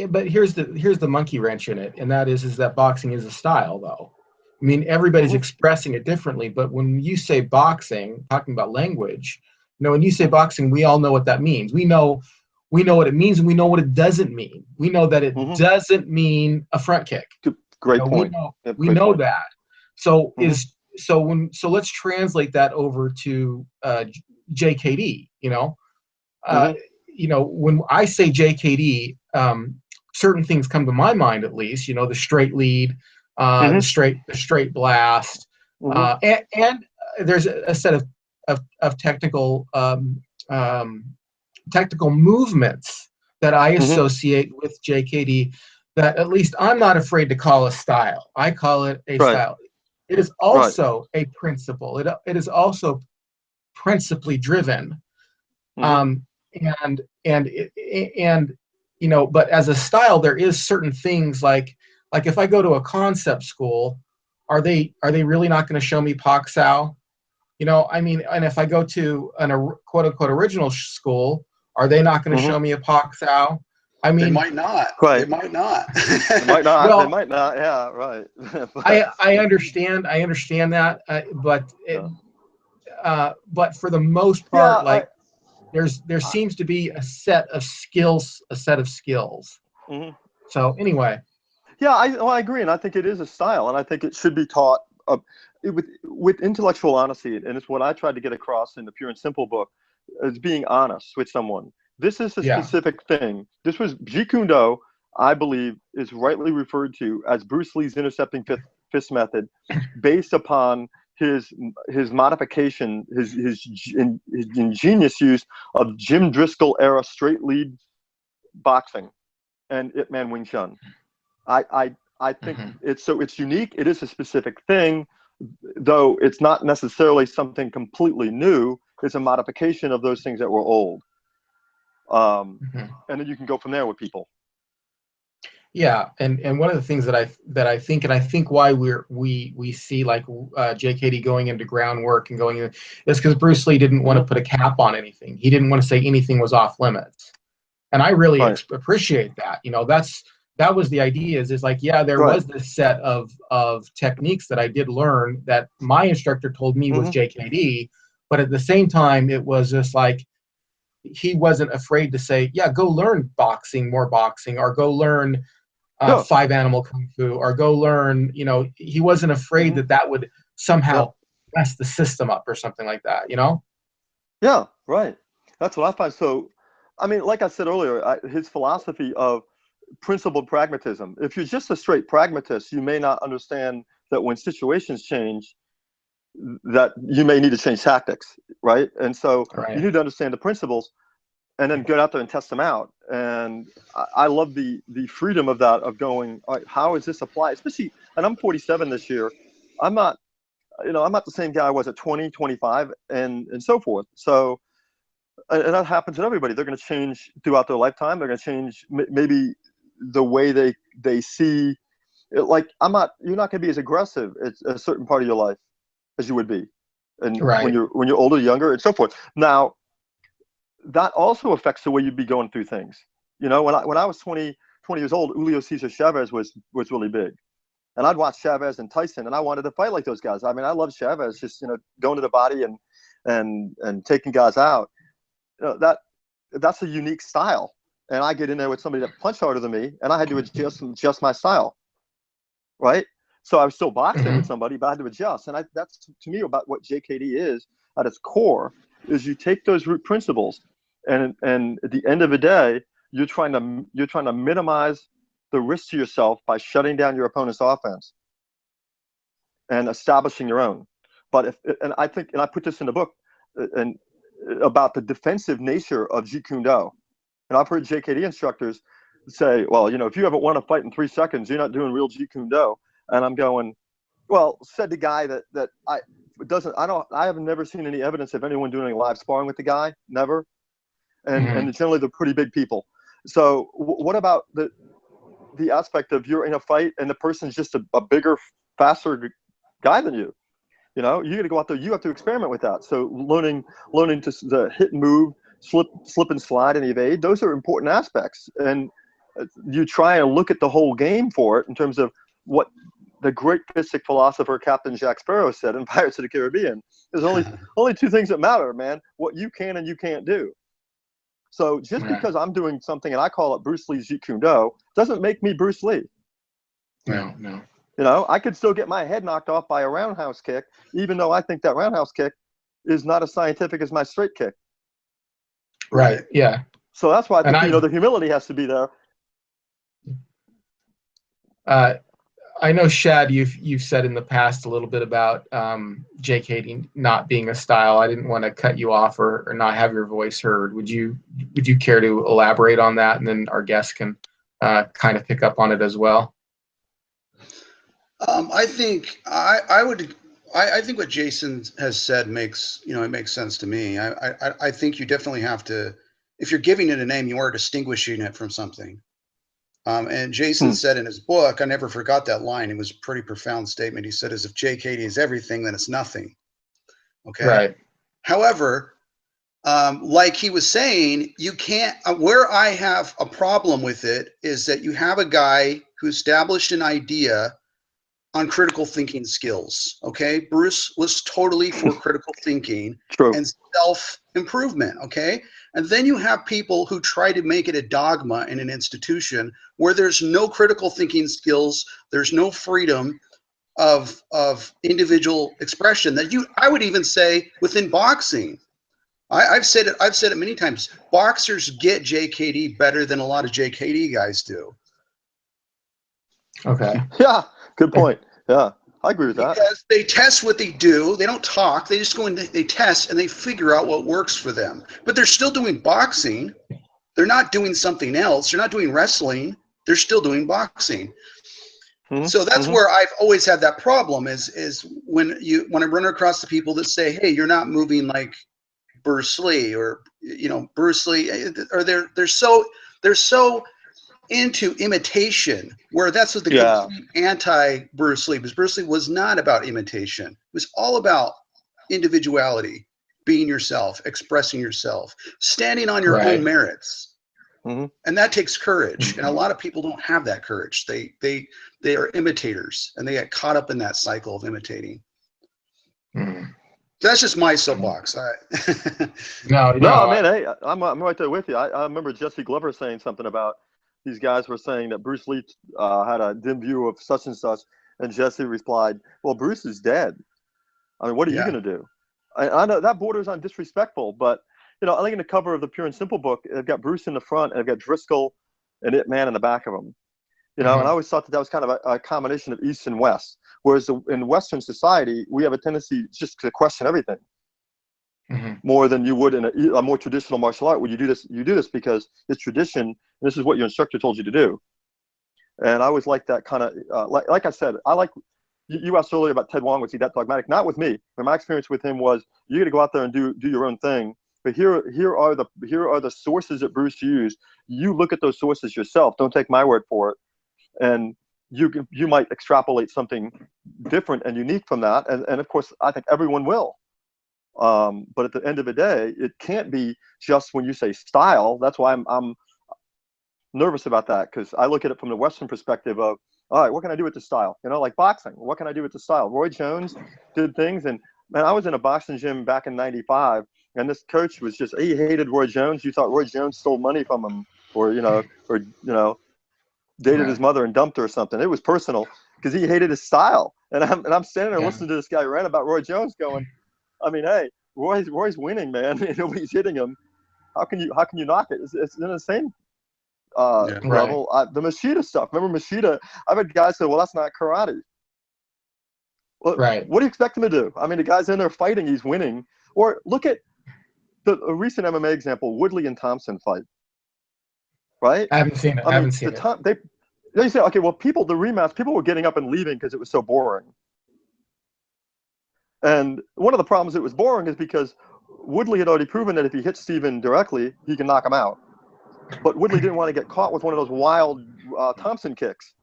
[SPEAKER 1] but here's the monkey wrench in it, and that is that boxing is a style, though. I mean, everybody's expressing it differently, but when you say boxing, talking about language, you know, when you say boxing, we all know what that means. We know what it means, and we know what it doesn't mean. We know that it doesn't mean a front kick.
[SPEAKER 3] Great point.
[SPEAKER 1] We know that. So so let's translate that over to JKD. You know, when I say JKD, certain things come to my mind, at least. You know, the straight lead, the straight blast, and there's a set of technical movements that I associate with JKD that at least I'm not afraid to call a style. I call it a style. It is also a principle. It is also principally driven. And you know, but as a style, there is certain things like if I go to a concept school, are they really not going to show me Pak Sao? You know, I mean, and if I go to a quote unquote original school, are they not going to show me a Pak Sao? I mean,
[SPEAKER 2] they might not. They might not.
[SPEAKER 3] They might not.
[SPEAKER 1] Well,
[SPEAKER 3] they might not. Yeah, right.
[SPEAKER 1] I understand. I understand that, but for the most part, there seems to be a set of skills. So anyway.
[SPEAKER 3] Yeah, I agree, and I think it is a style, and I think it should be taught with intellectual honesty, and it's what I tried to get across in the Pure and Simple book, is being honest with someone. This is a specific thing. This was Jeet Kune Do, I believe, is rightly referred to as Bruce Lee's intercepting fist method, based upon his modification, his ingenious use of Jim Driscoll era straight lead boxing and Ip Man Wing Chun. I think it's unique. It is a specific thing, though it's not necessarily something completely new. It's a modification of those things that were old. And then you can go from there with people.
[SPEAKER 1] Yeah, and one of the things that I think why we see like JKD going into groundwork and going in is because Bruce Lee didn't want to put a cap on anything. He didn't want to say anything was off limits, and I really appreciate that. You know, that was the idea. Is like, yeah, there was this set of techniques that I did learn that my instructor told me was JKD, but at the same time, it was just like he wasn't afraid to say, yeah, go learn more boxing, or go learn 5 animal kung fu, or go learn, you know, he wasn't afraid that would somehow mess the system up or something like that, you know?
[SPEAKER 3] Yeah, right. That's what I find. So, I mean, like I said earlier, his philosophy of principled pragmatism. If you're just a straight pragmatist, you may not understand that when situations change, that you may need to change tactics, right? And so you need to understand the principles and then get out there and test them out. And I love the freedom of that, of going, all right, how is this applied? Especially, and I'm 47 this year. I'm not the same guy I was at 20, 25, and so forth. So, and that happens to everybody. They're going to change throughout their lifetime. They're going to change maybe the way they see it. Like, you're not going to be as aggressive at a certain part of your life as you would be, and when you're older, younger, and so forth. Now, that also affects the way you'd be going through things. When I was 20 years old, Julio Cesar Chavez was really big, and I'd watch Chavez and Tyson, and I wanted to fight like those guys. I mean, I love Chavez, just going to the body and taking guys out. That's a unique style, and I get in there with somebody that punched harder than me, and I had to adjust my style, right? So I was still boxing with somebody, but I had to adjust. And that's, to me, about what JKD is at its core, is you take those root principles, and at the end of the day, you're trying to minimize the risk to yourself by shutting down your opponent's offense and establishing your own. But I put this in the book, and about the defensive nature of Jeet Kune Do. And I've heard JKD instructors say, well, if you haven't won a fight in 3 seconds, you're not doing real Jeet Kune Do. And I'm going, well, said the guy that I have never seen any evidence of anyone doing any live sparring with the guy, never. And generally they're pretty big people. So what about the aspect of you're in a fight and the person's just a bigger, faster guy than you? You got to go out there. You have to experiment with that. So learning to hit and move, slip and slide and evade. Those are important aspects. And you try and look at the whole game for it in terms of what the great mystic philosopher Captain Jack Sparrow said in Pirates of the Caribbean. There's only 2 things that matter, man: what you can and you can't do. So just because I'm doing something and I call it Bruce Lee's Jeet Kune Do doesn't make me Bruce Lee.
[SPEAKER 1] No.
[SPEAKER 3] I could still get my head knocked off by a roundhouse kick, even though I think that roundhouse kick is not as scientific as my straight kick.
[SPEAKER 1] Right. Yeah.
[SPEAKER 3] So that's why I think the humility has to be there.
[SPEAKER 1] I know, Shad, you've said in the past a little bit about JKD not being a style. I didn't want to cut you off or not have your voice heard. Would you care to elaborate on that, and then our guests can kind of pick up on it as well?
[SPEAKER 2] I think I think what Jason has said makes sense to me. I think you definitely have to, if you're giving it a name, you are distinguishing it from something. And Jason said in his book, I never forgot that line. It was a pretty profound statement. He said, as if JKD is everything, then it's nothing. Okay.
[SPEAKER 1] Right.
[SPEAKER 2] However, like he was saying, you can't, where I have a problem with it is that you have a guy who established an idea on critical thinking skills. Okay. Bruce was totally for critical thinking and self-improvement. Okay. And then you have people who try to make it a dogma in an institution where there's no critical thinking skills. There's no freedom of individual expression I would even say within boxing. I've said it many times. Boxers get JKD better than a lot of JKD guys do.
[SPEAKER 1] Okay.
[SPEAKER 3] Yeah. Good point. Yeah. I agree with that.
[SPEAKER 2] Because they test what they do. They don't talk. They just go and they test and they figure out what works for them. But they're still doing boxing. They're not doing something else. They're not doing wrestling. They're still doing boxing. So that's where I've always had that problem is when I run across the people that say, hey, you're not moving like Bruce Lee, or Bruce Lee, or they're so into imitation, where that's what the complete anti-Bruce Lee, because Bruce Lee was not about imitation. It was all about individuality, being yourself, expressing yourself, standing on your own merits. And that takes courage. And a lot of people don't have that courage. They are imitators, and they get caught up in that cycle of imitating. That's just my soapbox.
[SPEAKER 3] No, man, hey, I'm right there with you. I remember Jesse Glover saying something about these guys were saying that Bruce Lee had a dim view of such and such, and Jesse replied, well, Bruce is dead. I mean, what are you going to do? I know that borders on disrespectful, but I think in the cover of the Pure and Simple book, they've got Bruce in the front, and they've got Driscoll an it man in the back of them. And I always thought that was kind of a combination of East and West. Whereas in Western society, we have a tendency just to question everything more than you would in a more traditional martial art. Where you do this because it's tradition, and this is what your instructor told you to do. And I always like that kind of, like I said, I like, you asked earlier about Ted Wong, was he that dogmatic? Not with me. But my experience with him was, you got to go out there and do your own thing. But here are the sources that Bruce used. You look at those sources yourself. Don't take my word for it. And you might extrapolate something different and unique from that. And of course, I think everyone will. But at the end of the day, it can't be just when you say style. That's why I'm nervous about that, because I look at it from the Western perspective of, all right, what can I do with the style? Like boxing, what can I do with the style? Roy Jones did things, and man, I was in a boxing gym back in '95, and this coach was he hated Roy Jones. You thought Roy Jones stole money from him, or dated his mother and dumped her or something. It was personal because he hated his style. And I'm standing there listening to this guy rant about Roy Jones, going, I mean, hey, Roy's winning, man. Nobody's hitting him. How can you knock it? It's in the same level. The Machida stuff. Remember Machida? I've had guys say, well, that's not karate. Well, what do you expect him to do? I mean, the guy's in there fighting, he's winning. Or look at a recent MMA example, Woodley and Thompson fight. Right?
[SPEAKER 1] I haven't seen it.
[SPEAKER 3] They say, okay, well, the rematch, people were getting up and leaving because it was so boring. And one of the problems it was boring is because Woodley had already proven that if he hit Steven directly, he can knock him out. But Woodley didn't want to get caught with one of those wild Thompson kicks.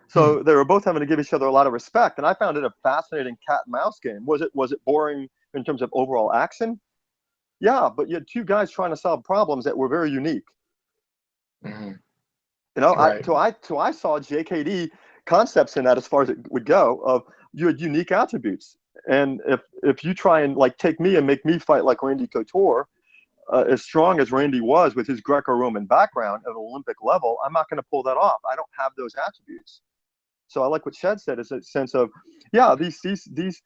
[SPEAKER 3] So they were both having to give each other a lot of respect. And I found it a fascinating cat and mouse game. Was it boring in terms of overall action? Yeah, but you had two guys trying to solve problems that were very unique. I saw JKD concepts in that as far as it would go, of you had unique attributes. And if you try and take me and make me fight like Randy Couture, as strong as Randy was with his Greco-Roman background at an Olympic level, I'm not going to pull that off. I don't have those attributes. So I like what Shed said, is a sense of, these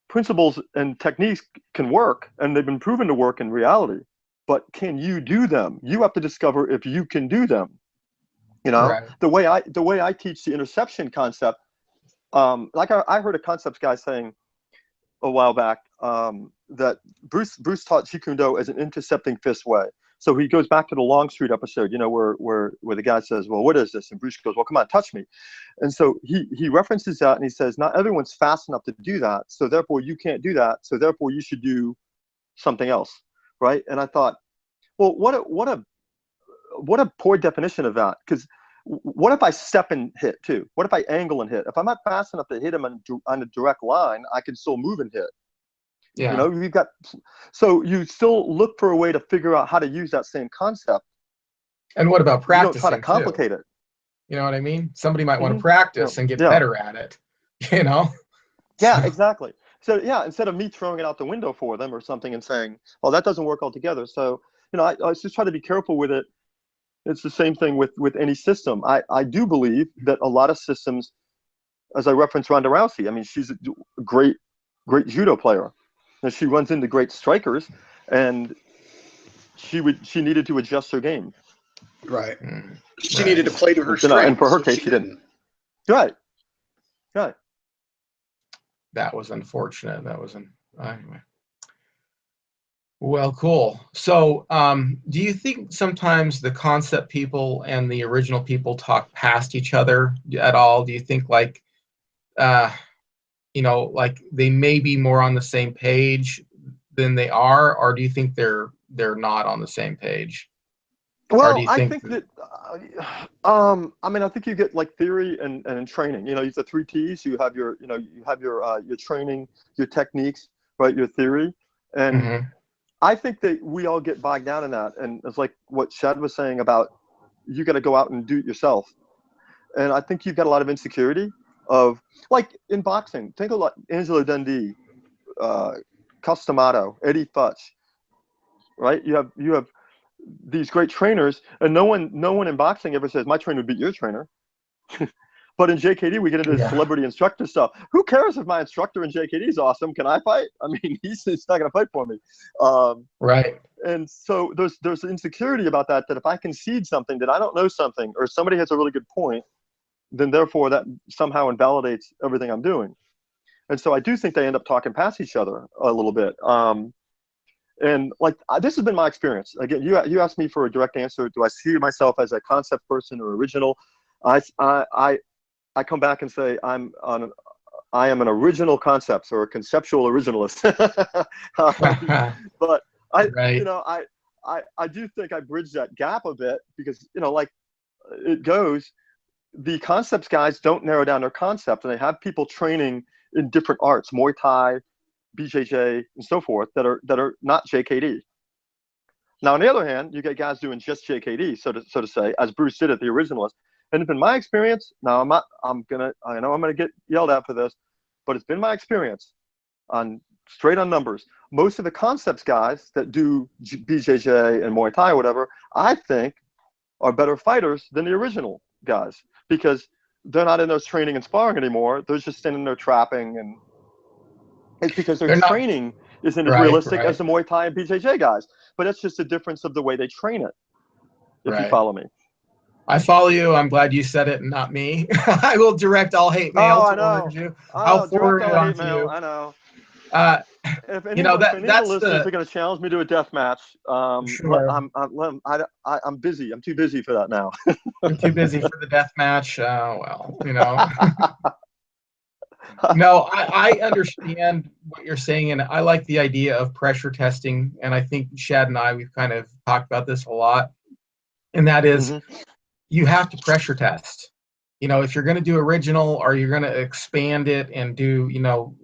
[SPEAKER 3] principles and techniques can work, and they've been proven to work in reality. But can you do them? You have to discover if you can do them. The way I teach the interception concept, I heard a concepts guy saying a while back that Bruce taught Jeet Kune Do as an intercepting fist way. So he goes back to the Long Street episode, where the guy says, well, what is this? And Bruce goes, well, come on, touch me. And so he references that, and he says, not everyone's fast enough to do that. So therefore you can't do that. So therefore you should do something else. Right. And I thought, well, what a poor definition of that. Because what if I step and hit too? What if I angle and hit? If I'm not fast enough to hit him on a direct line, I can still move and hit.
[SPEAKER 1] Yeah.
[SPEAKER 3] So you still look for a way to figure out how to use that same concept.
[SPEAKER 1] And what about practicing?
[SPEAKER 3] You don't try to complicate it.
[SPEAKER 1] You know what I mean? Somebody might want to practice and get better at it.
[SPEAKER 3] Yeah, exactly. So instead of me throwing it out the window for them or something and saying, "Oh, that doesn't work altogether." So I just try to be careful with it. It's the same thing with any system. I do believe that a lot of systems, as I referenced Ronda Rousey, I mean, she's a great judo player, and she runs into great strikers, and she needed to adjust her game.
[SPEAKER 2] Right. She needed to play to her strengths.
[SPEAKER 3] And for her case, she didn't. Right.
[SPEAKER 1] That was unfortunate. Anyway. Well, cool. So, do you think sometimes the concept people and the original people talk past each other at all? Do you think they may be more on the same page than they are, or do you think they're not on the same page?
[SPEAKER 3] Well, I think that I think you get theory and training. You the 3 T's. You have your your training, your techniques, right? Your theory, and I think that we all get bogged down in that. And it's like what Shad was saying about you got to go out and do it yourself. And I think you've got a lot of insecurity of in boxing. Think of Angelo Dundee, Customato, Eddie Futch, right? You have these great trainers, and no one in boxing ever says my trainer would beat your trainer. But in JKD, we get into this celebrity instructor stuff. Who cares if my instructor in JKD is awesome? Can I fight? I mean, he's not going to fight for me.
[SPEAKER 1] Right.
[SPEAKER 3] And so there's insecurity about that if I concede something, that I don't know something, or somebody has a really good point, then therefore that somehow invalidates everything I'm doing. And so I do think they end up talking past each other a little bit. And like, this has been my experience. Again, you asked me for a direct answer. Do I see myself as a concept person or original? I come back and say I am an original concepts, or a conceptual originalist. But I do think I bridge that gap a bit, because, you know, like it goes, the concepts guys don't narrow down their concept, and they have people training in different arts, Muay Thai, BJJ, and so forth, that are not JKD. Now, on the other hand, you get guys doing just JKD, so to say, as Bruce did at the originalist. And it's been my experience. Now, I know I'm gonna get yelled at for this, but it's been my experience, straight on numbers. Most of the concepts guys that do BJJ and Muay Thai or whatever, I think, are better fighters than the original guys, because they're not in those training and sparring anymore. They're just standing there trapping, and it's because their training isn't as realistic as the Muay Thai and BJJ guys. But that's just a difference of the way they train it, if you follow me.
[SPEAKER 1] I follow you. I'm glad you said it and not me. I will direct all hate mail towards you. I'll forward it on to you.
[SPEAKER 3] I know. If any,
[SPEAKER 1] you know,
[SPEAKER 3] if any
[SPEAKER 1] that's
[SPEAKER 3] of the listeners are going to challenge me to a death match,
[SPEAKER 1] sure.
[SPEAKER 3] I'm busy. I'm too busy for that now.
[SPEAKER 1] I'm too busy for the death match. Well, you know. No, I understand what you're saying, and I like the idea of pressure testing. And I think Shad and we've kind of talked about this a lot. And that is, you have to pressure test. You know, if you're going to do original, or you're going to expand it and do, you know,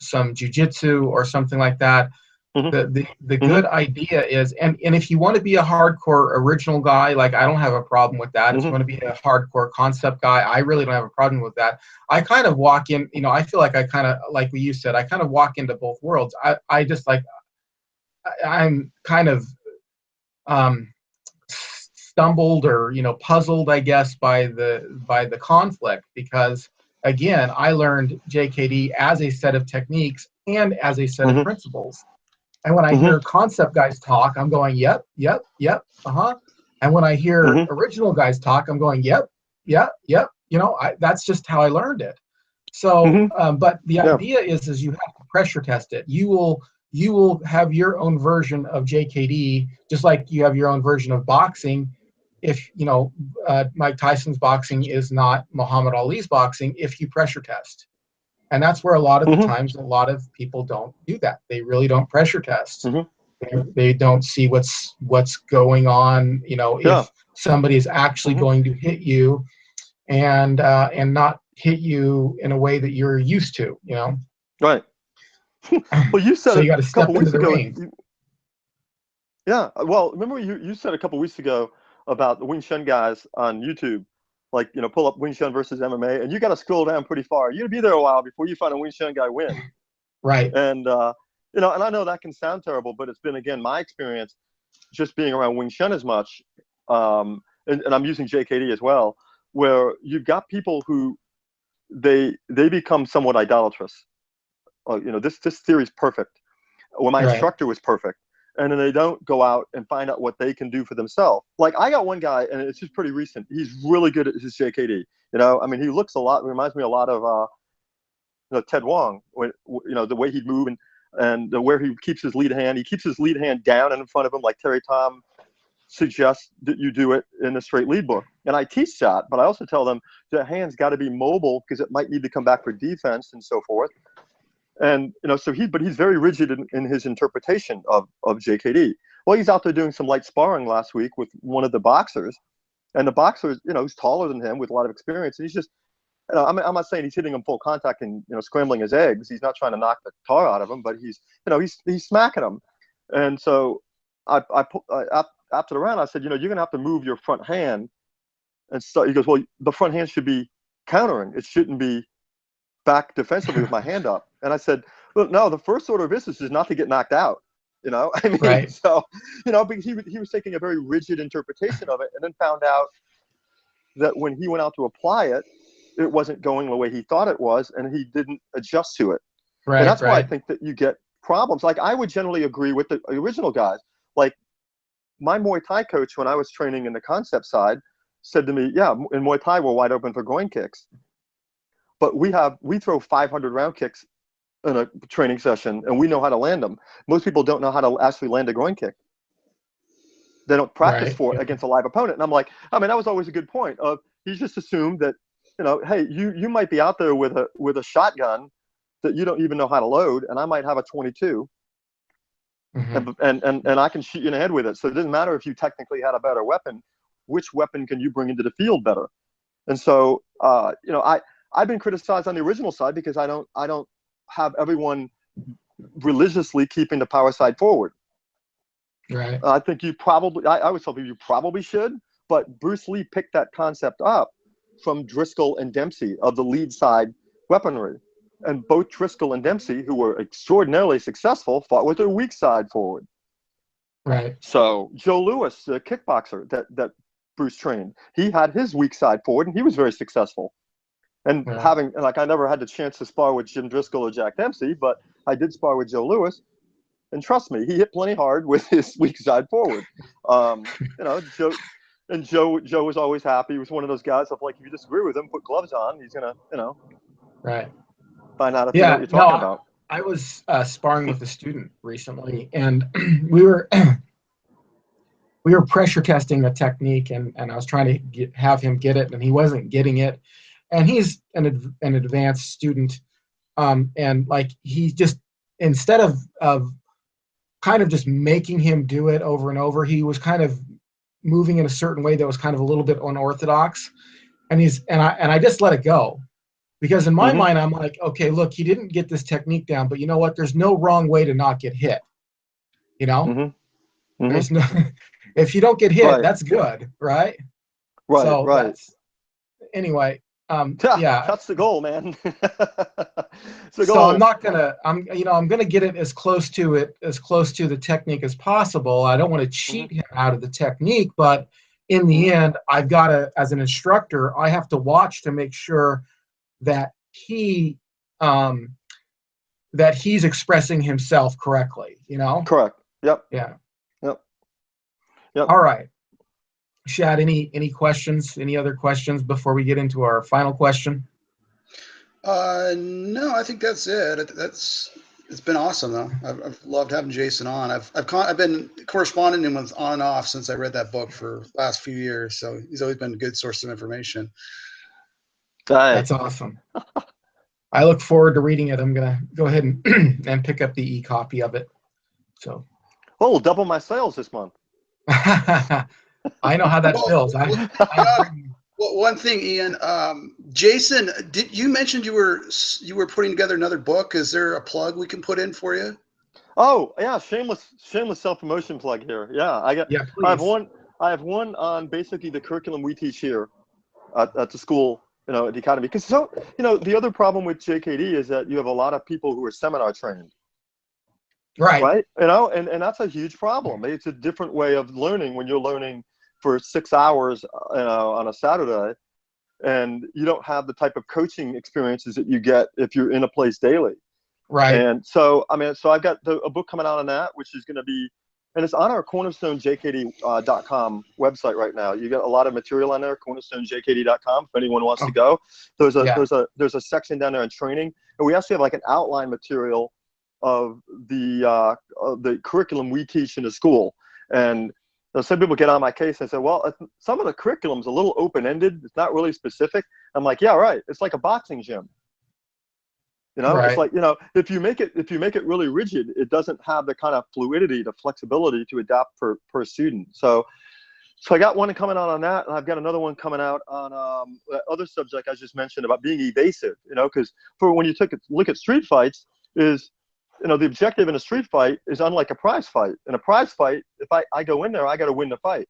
[SPEAKER 1] some jujitsu or something like that, the good idea is, and if you want to be a hardcore original guy, like, I don't have a problem with that. If you want to be a hardcore concept guy, I really don't have a problem with that. I kind of walk in, you know, I feel like I kind of, like what you said, I kind of walk into both worlds. I just like, I'm kind of stumbled, or, you know, puzzled, I guess, by the conflict, because again, I learned JKD as a set of techniques and as a set of principles. And when I hear concept guys talk, I'm going, yep, and when I hear original guys talk, I'm going, yep. You know, that's just how I learned it. So but the idea is you have to pressure test it. You will have your own version of JKD, just like you have your own version of boxing. If, you know, Mike Tyson's boxing is not Muhammad Ali's boxing, if you pressure test. And that's where a lot of the times, a lot of people don't do that. They really don't pressure test. They don't see what's going on. You know, if somebody is actually going to hit you, and not hit you in a way that you're used to. You know. Right.
[SPEAKER 3] Well, you said
[SPEAKER 1] so you got to step into the ring.
[SPEAKER 3] Yeah. Well, remember you said a couple weeks ago about the Wing Chun guys on YouTube. Like, you know, pull up Wing Chun versus MMA, and you got to scroll down pretty far. You'd be there a while before you find a Wing Chun guy win.
[SPEAKER 1] Right.
[SPEAKER 3] And, you know, and I know that can sound terrible, but it's been, again, my experience just being around Wing Chun as much, and I'm using JKD as well, where you've got people who they become somewhat idolatrous. You know, this theory is perfect. Well, my instructor was perfect. And then they don't go out and find out what they can do for themselves. Like, I got one guy, and it's just pretty recent. He's really good at his JKD. You know, I mean, he looks reminds me a lot of, you know, Ted Wong. When, you know, the way he'd move and where he keeps his lead hand. He keeps his lead hand down and in front of him, like Terry Tom suggests that you do it in the straight lead book. And I teach that, but I also tell them the hand's got to be mobile, because it might need to come back for defense and so forth. And, you know, so he's very rigid in his interpretation of JKD. Well, he's out there doing some light sparring last week with one of the boxers, and the boxer, you know, who's taller than him with a lot of experience. And he's just, you know, I'm not saying he's hitting him full contact and, you know, scrambling his eggs. He's not trying to knock the tar out of him, but he's, you know, he's smacking him. And so after the round, I said, you know, you're going to have to move your front hand. And so he goes, well, the front hand should be countering. It shouldn't be back defensively with my hand up. And I said, look, no, the first order of business is not to get knocked out. You know, I mean, so, you know, because he was taking a very rigid interpretation of it, and then found out that when he went out to apply it, it wasn't going the way he thought it was, and he didn't adjust to it.
[SPEAKER 1] Right.
[SPEAKER 3] And that's why I think that you get problems. Like, I would generally agree with the original guys. Like, my Muay Thai coach, when I was training in the concept side, said to me, yeah, in Muay Thai, we're wide open for groin kicks. But we throw 500 round kicks in a training session, and we know how to land them. Most people don't know how to actually land a groin kick. They don't practice for it against a live opponent. And I'm like, I mean, that was always a good point. He just assumed that, you know, hey, you might be out there with a shotgun that you don't even know how to load, and I might have a 22, and I can shoot you in the head with it. So it doesn't matter if you technically had a better weapon. Which weapon can you bring into the field better? And so, you know, I've been criticized on the original side because I don't have everyone religiously keeping the power side forward.
[SPEAKER 1] Right.
[SPEAKER 3] I think you probably, I would tell people you probably should, but Bruce Lee picked that concept up from Driscoll and Dempsey of the lead side weaponry. And both Driscoll and Dempsey, who were extraordinarily successful, fought with their weak side forward.
[SPEAKER 1] Right.
[SPEAKER 3] So Joe Louis, the kickboxer that Bruce trained, he had his weak side forward, and he was very successful. And I never had the chance to spar with Jim Driscoll or Jack Dempsey, but I did spar with Joe Louis. And trust me, he hit plenty hard with his weak side forward. You know, Joe was always happy. He was one of those guys of, like, if you disagree with him, put gloves on. He's gonna, you know, find out if you know what you're talking about.
[SPEAKER 1] I was sparring with a student recently, and we were pressure testing a technique, and I was trying to have him get it, and he wasn't getting it. And he's an advanced student, and like, he just, instead of kind of just making him do it over and over, he was kind of moving in a certain way that was kind of a little bit unorthodox, and I just let it go, because in my mind I'm like, okay, look, he didn't get this technique down, but you know what? There's no wrong way to not get hit. You know, there's no. If you don't get hit, that's good, right?
[SPEAKER 3] Right.
[SPEAKER 1] So
[SPEAKER 3] right.
[SPEAKER 1] Anyway.
[SPEAKER 3] Yeah, that's the goal, man.
[SPEAKER 1] So I'm gonna get it as close to the technique as possible. I don't want to cheat him out of the technique, but in the end, I've got to, as an instructor, I have to watch to make sure that he's expressing himself correctly. You know.
[SPEAKER 3] Correct. Yep.
[SPEAKER 1] Yeah.
[SPEAKER 3] Yep.
[SPEAKER 1] All right. Shad, any questions? Any other questions before we get into our final question?
[SPEAKER 2] No, I think that's it. It's been awesome though. I've loved having Jason on. I've been corresponding with on and off since I read that book for the last few years. So he's always been a good source of information.
[SPEAKER 1] That's awesome. I look forward to reading it. I'm gonna go ahead and pick up the e-copy of it. So.
[SPEAKER 3] Well, we'll double my sales this month.
[SPEAKER 1] I know how that feels.
[SPEAKER 2] Well, one thing, Ian, Jason, you mentioned you were putting together another book? Is there a plug we can put in for you?
[SPEAKER 3] Oh yeah, shameless self-promotion plug here. Yeah,
[SPEAKER 1] please.
[SPEAKER 3] I have one on basically the curriculum we teach here at the school, you know, at the academy. Because the other problem with JKD is that you have a lot of people who are seminar trained. Right. You know, and that's a huge problem. It's a different way of learning when you're learning for 6 hours, you know, on a Saturday, and you don't have the type of coaching experiences that you get if you're in a place daily.
[SPEAKER 1] Right.
[SPEAKER 3] And so, I mean, I've got a book coming out on that, which is going to be, and it's on our cornerstonejkd.com website right now. You got a lot of material on there, cornerstonejkd.com, if anyone wants to go. There's a section down there on training, and we actually have like an outline material of the curriculum we teach in the school. And some people get on my case and say, well, some of the curriculum's a little open-ended. It's not really specific. I'm like, yeah, right. It's like a boxing gym. You know, It's like, you know, if you make it really rigid, it doesn't have the kind of fluidity, the flexibility to adapt per student. So I got one coming out on that, and I've got another one coming out on the other subject I just mentioned about being evasive. You know, because when you look at street fights, is, you know, the objective in a street fight is unlike a prize fight. In a prize fight, if I go in there, I got to win the fight.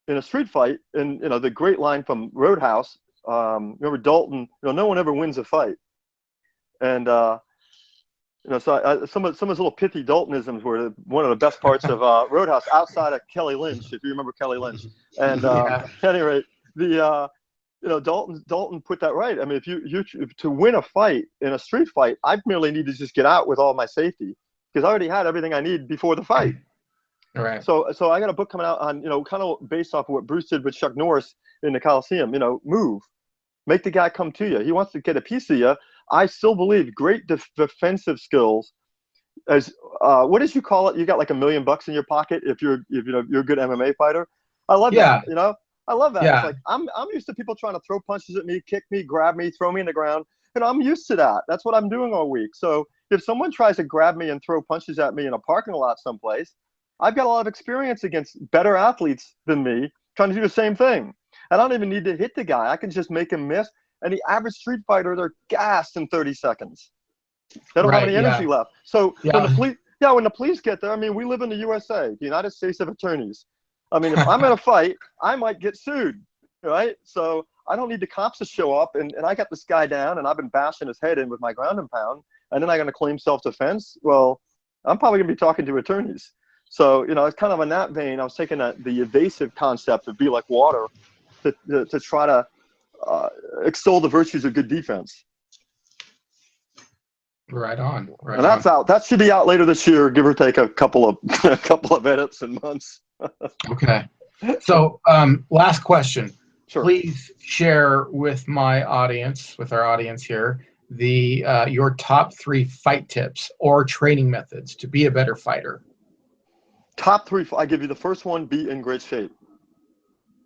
[SPEAKER 3] In a street fight, and you know, the great line from Roadhouse, remember Dalton, you know, no one ever wins a fight. And you know, so some of his little pithy Daltonisms were one of the best parts of Roadhouse, outside of Kelly Lynch, if you remember Kelly Lynch. And at any rate, you Dalton put that right. I mean, if to win a fight in a street fight, I merely need to just get out with all my safety because I already had everything I need before the fight.
[SPEAKER 1] All right.
[SPEAKER 3] So I got a book coming out on, kind of based off of what Bruce did with Chuck Norris in the Coliseum. Move, make the guy come to you. He wants to get a piece of you. I still believe great defensive skills. As what did you call it? You got like $1 million in your pocket if you're a good MMA fighter. I love that. I love that.
[SPEAKER 1] Yeah.
[SPEAKER 3] It's like I'm used to people trying to throw punches at me, kick me, grab me, throw me in the ground, and I'm used to that. That's what I'm doing all week. So if someone tries to grab me and throw punches at me in a parking lot someplace, I've got a lot of experience against better athletes than me trying to do the same thing. I don't even need to hit the guy. I can just make him miss. And the average street fighter, they're gassed in 30 seconds. They don't have any energy left. So when the police get there, I mean, we live in the USA, the United States of Attorneys. I mean, if I'm in a fight, I might get sued, right? So I don't need the cops to show up, and I got this guy down, and I've been bashing his head in with my ground and pound, and then I'm going to claim self-defense. Well, I'm probably going to be talking to attorneys. So, it's kind of in that vein. I was taking the evasive concept of be like water to try to extol the virtues of good defense.
[SPEAKER 1] Right on. Right
[SPEAKER 3] and that's
[SPEAKER 1] on.
[SPEAKER 3] out. That should be out later this year, give or take a couple of edits and months.
[SPEAKER 1] Okay. So, last question.
[SPEAKER 3] Sure.
[SPEAKER 1] Please share with our audience here, your top 3 fight tips or training methods to be a better fighter.
[SPEAKER 3] Top 3. I give you the first one: be in great shape.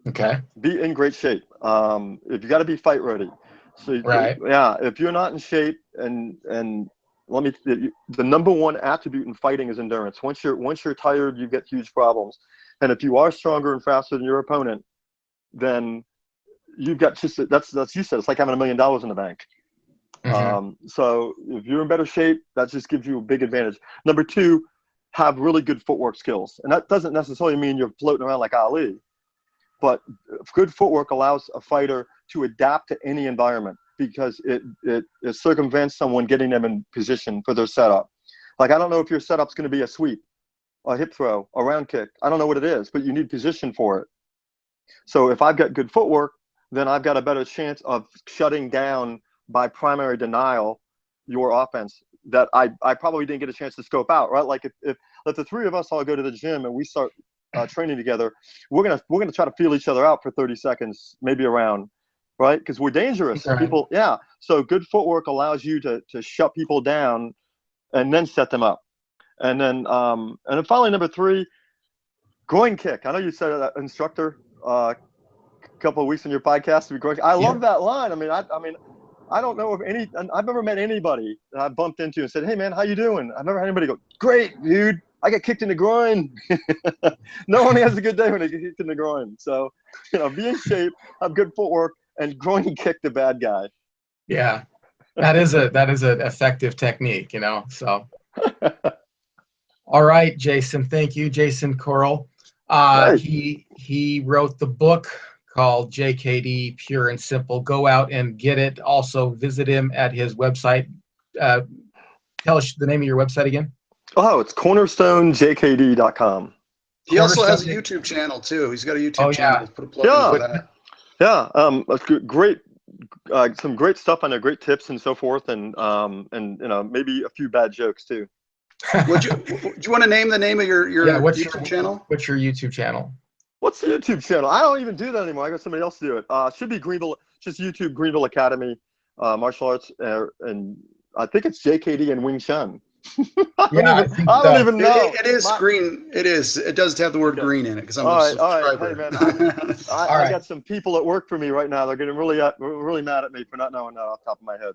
[SPEAKER 1] Okay.
[SPEAKER 3] Be in great shape. If you got to be fight ready. So
[SPEAKER 1] right.
[SPEAKER 3] If you're not in shape, and the number 1 attribute in fighting is endurance. Once you're tired, you get huge problems. And if you are stronger and faster than your opponent, then you've got that's you said, it's like having $1 million in the bank.
[SPEAKER 1] Mm-hmm.
[SPEAKER 3] So if you're in better shape, that just gives you a big advantage. Number 2, have really good footwork skills. And that doesn't necessarily mean you're floating around like Ali, but good footwork allows a fighter to adapt to any environment because it circumvents someone getting them in position for their setup. Like, I don't know if your setup's going to be a sweep, a hip throw, a round kick. I don't know what it is, but you need position for it. So if I've got good footwork, then I've got a better chance of shutting down by primary denial your offense that I probably didn't get a chance to scope out, right? Like if the 3 of us all go to the gym and we start training together, we're gonna try to feel each other out for 30 seconds, maybe a round, right? Because we're dangerous.
[SPEAKER 1] Right.
[SPEAKER 3] People, So good footwork allows you to shut people down and then set them up. And then finally, number 3, groin kick. I know you said that, instructor, a couple of weeks in your podcast. I love that line. I mean, I don't know I've never met anybody that I bumped into and said, "Hey man, how you doing?" I've never had anybody go, "Great, dude. I got kicked in the groin." No one has a good day when they get kicked in the groin. So, be in shape, have good footwork, and groin kick the bad guy.
[SPEAKER 1] Yeah, that is an effective technique, So, all right, Jason. Thank you, Jason Korol. He wrote the book called JKD Pure and Simple. Go out and get it. Also, visit him at his website. Tell us the name of your website again.
[SPEAKER 3] Oh, it's cornerstonejkd.com.
[SPEAKER 2] He also has a YouTube channel too. He's got a YouTube channel. Put a plug in for that.
[SPEAKER 3] Yeah, great. Some great stuff on there, great tips and so forth, and maybe a few bad jokes too.
[SPEAKER 2] Do you want to name the name of your YouTube channel?
[SPEAKER 1] What's your YouTube channel?
[SPEAKER 3] What's the YouTube channel? I don't even do that anymore. I got somebody else to do it. Should be Greenville, just YouTube Greenville Academy, martial arts, and I think it's JKD and Wing Chun. I don't even know.
[SPEAKER 2] It is green. It is. It does have the word green in it because I'm a subscriber.
[SPEAKER 3] All right. Hey, man, I got some people at work for me right now. They're getting really mad at me for not knowing that off the top of my head.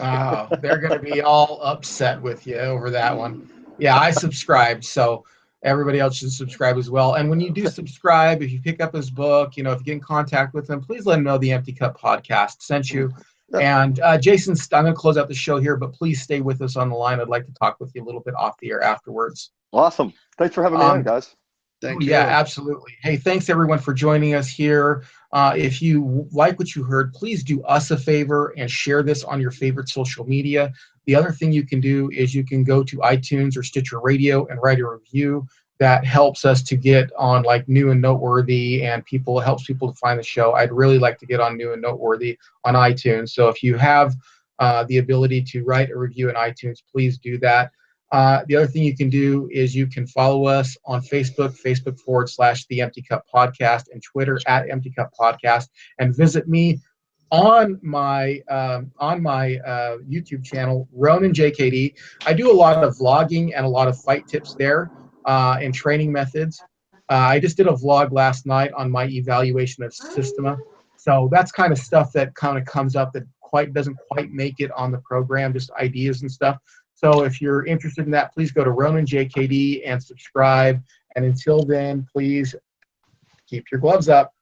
[SPEAKER 1] Oh, they're going to be all upset with you over that one. Yeah, I subscribed, so everybody else should subscribe as well. And when you do subscribe, if you pick up his book, if you get in contact with him, please let him know the Empty Cup podcast sent you. And Jason, I'm going to close out the show here, but please stay with us on the line. I'd like to talk with you a little bit off the air afterwards.
[SPEAKER 3] Awesome. Thanks for having me on, guys.
[SPEAKER 2] Thank you.
[SPEAKER 1] Yeah, absolutely. Hey, thanks everyone for joining us here. If you like what you heard, please do us a favor and share this on your favorite social media. The other thing you can do is you can go to iTunes or Stitcher Radio and write a review. that helps us to get on like New and Noteworthy, and helps people to find the show. I'd really like to get on New and Noteworthy on iTunes. So if you have the ability to write a review in iTunes, please do that. The other thing you can do is you can follow us on Facebook, Facebook.com/The Empty Cup Podcast, and Twitter @Empty Cup Podcast, and visit me on my YouTube channel, Ronan JKD. I do a lot of vlogging and a lot of fight tips there and training methods. I just did a vlog last night on my evaluation of Systema. So that's kind of stuff that kind of comes up that doesn't quite make it on the program, just ideas and stuff. So if you're interested in that, please go to Ronan JKD and subscribe. And until then, please keep your gloves up.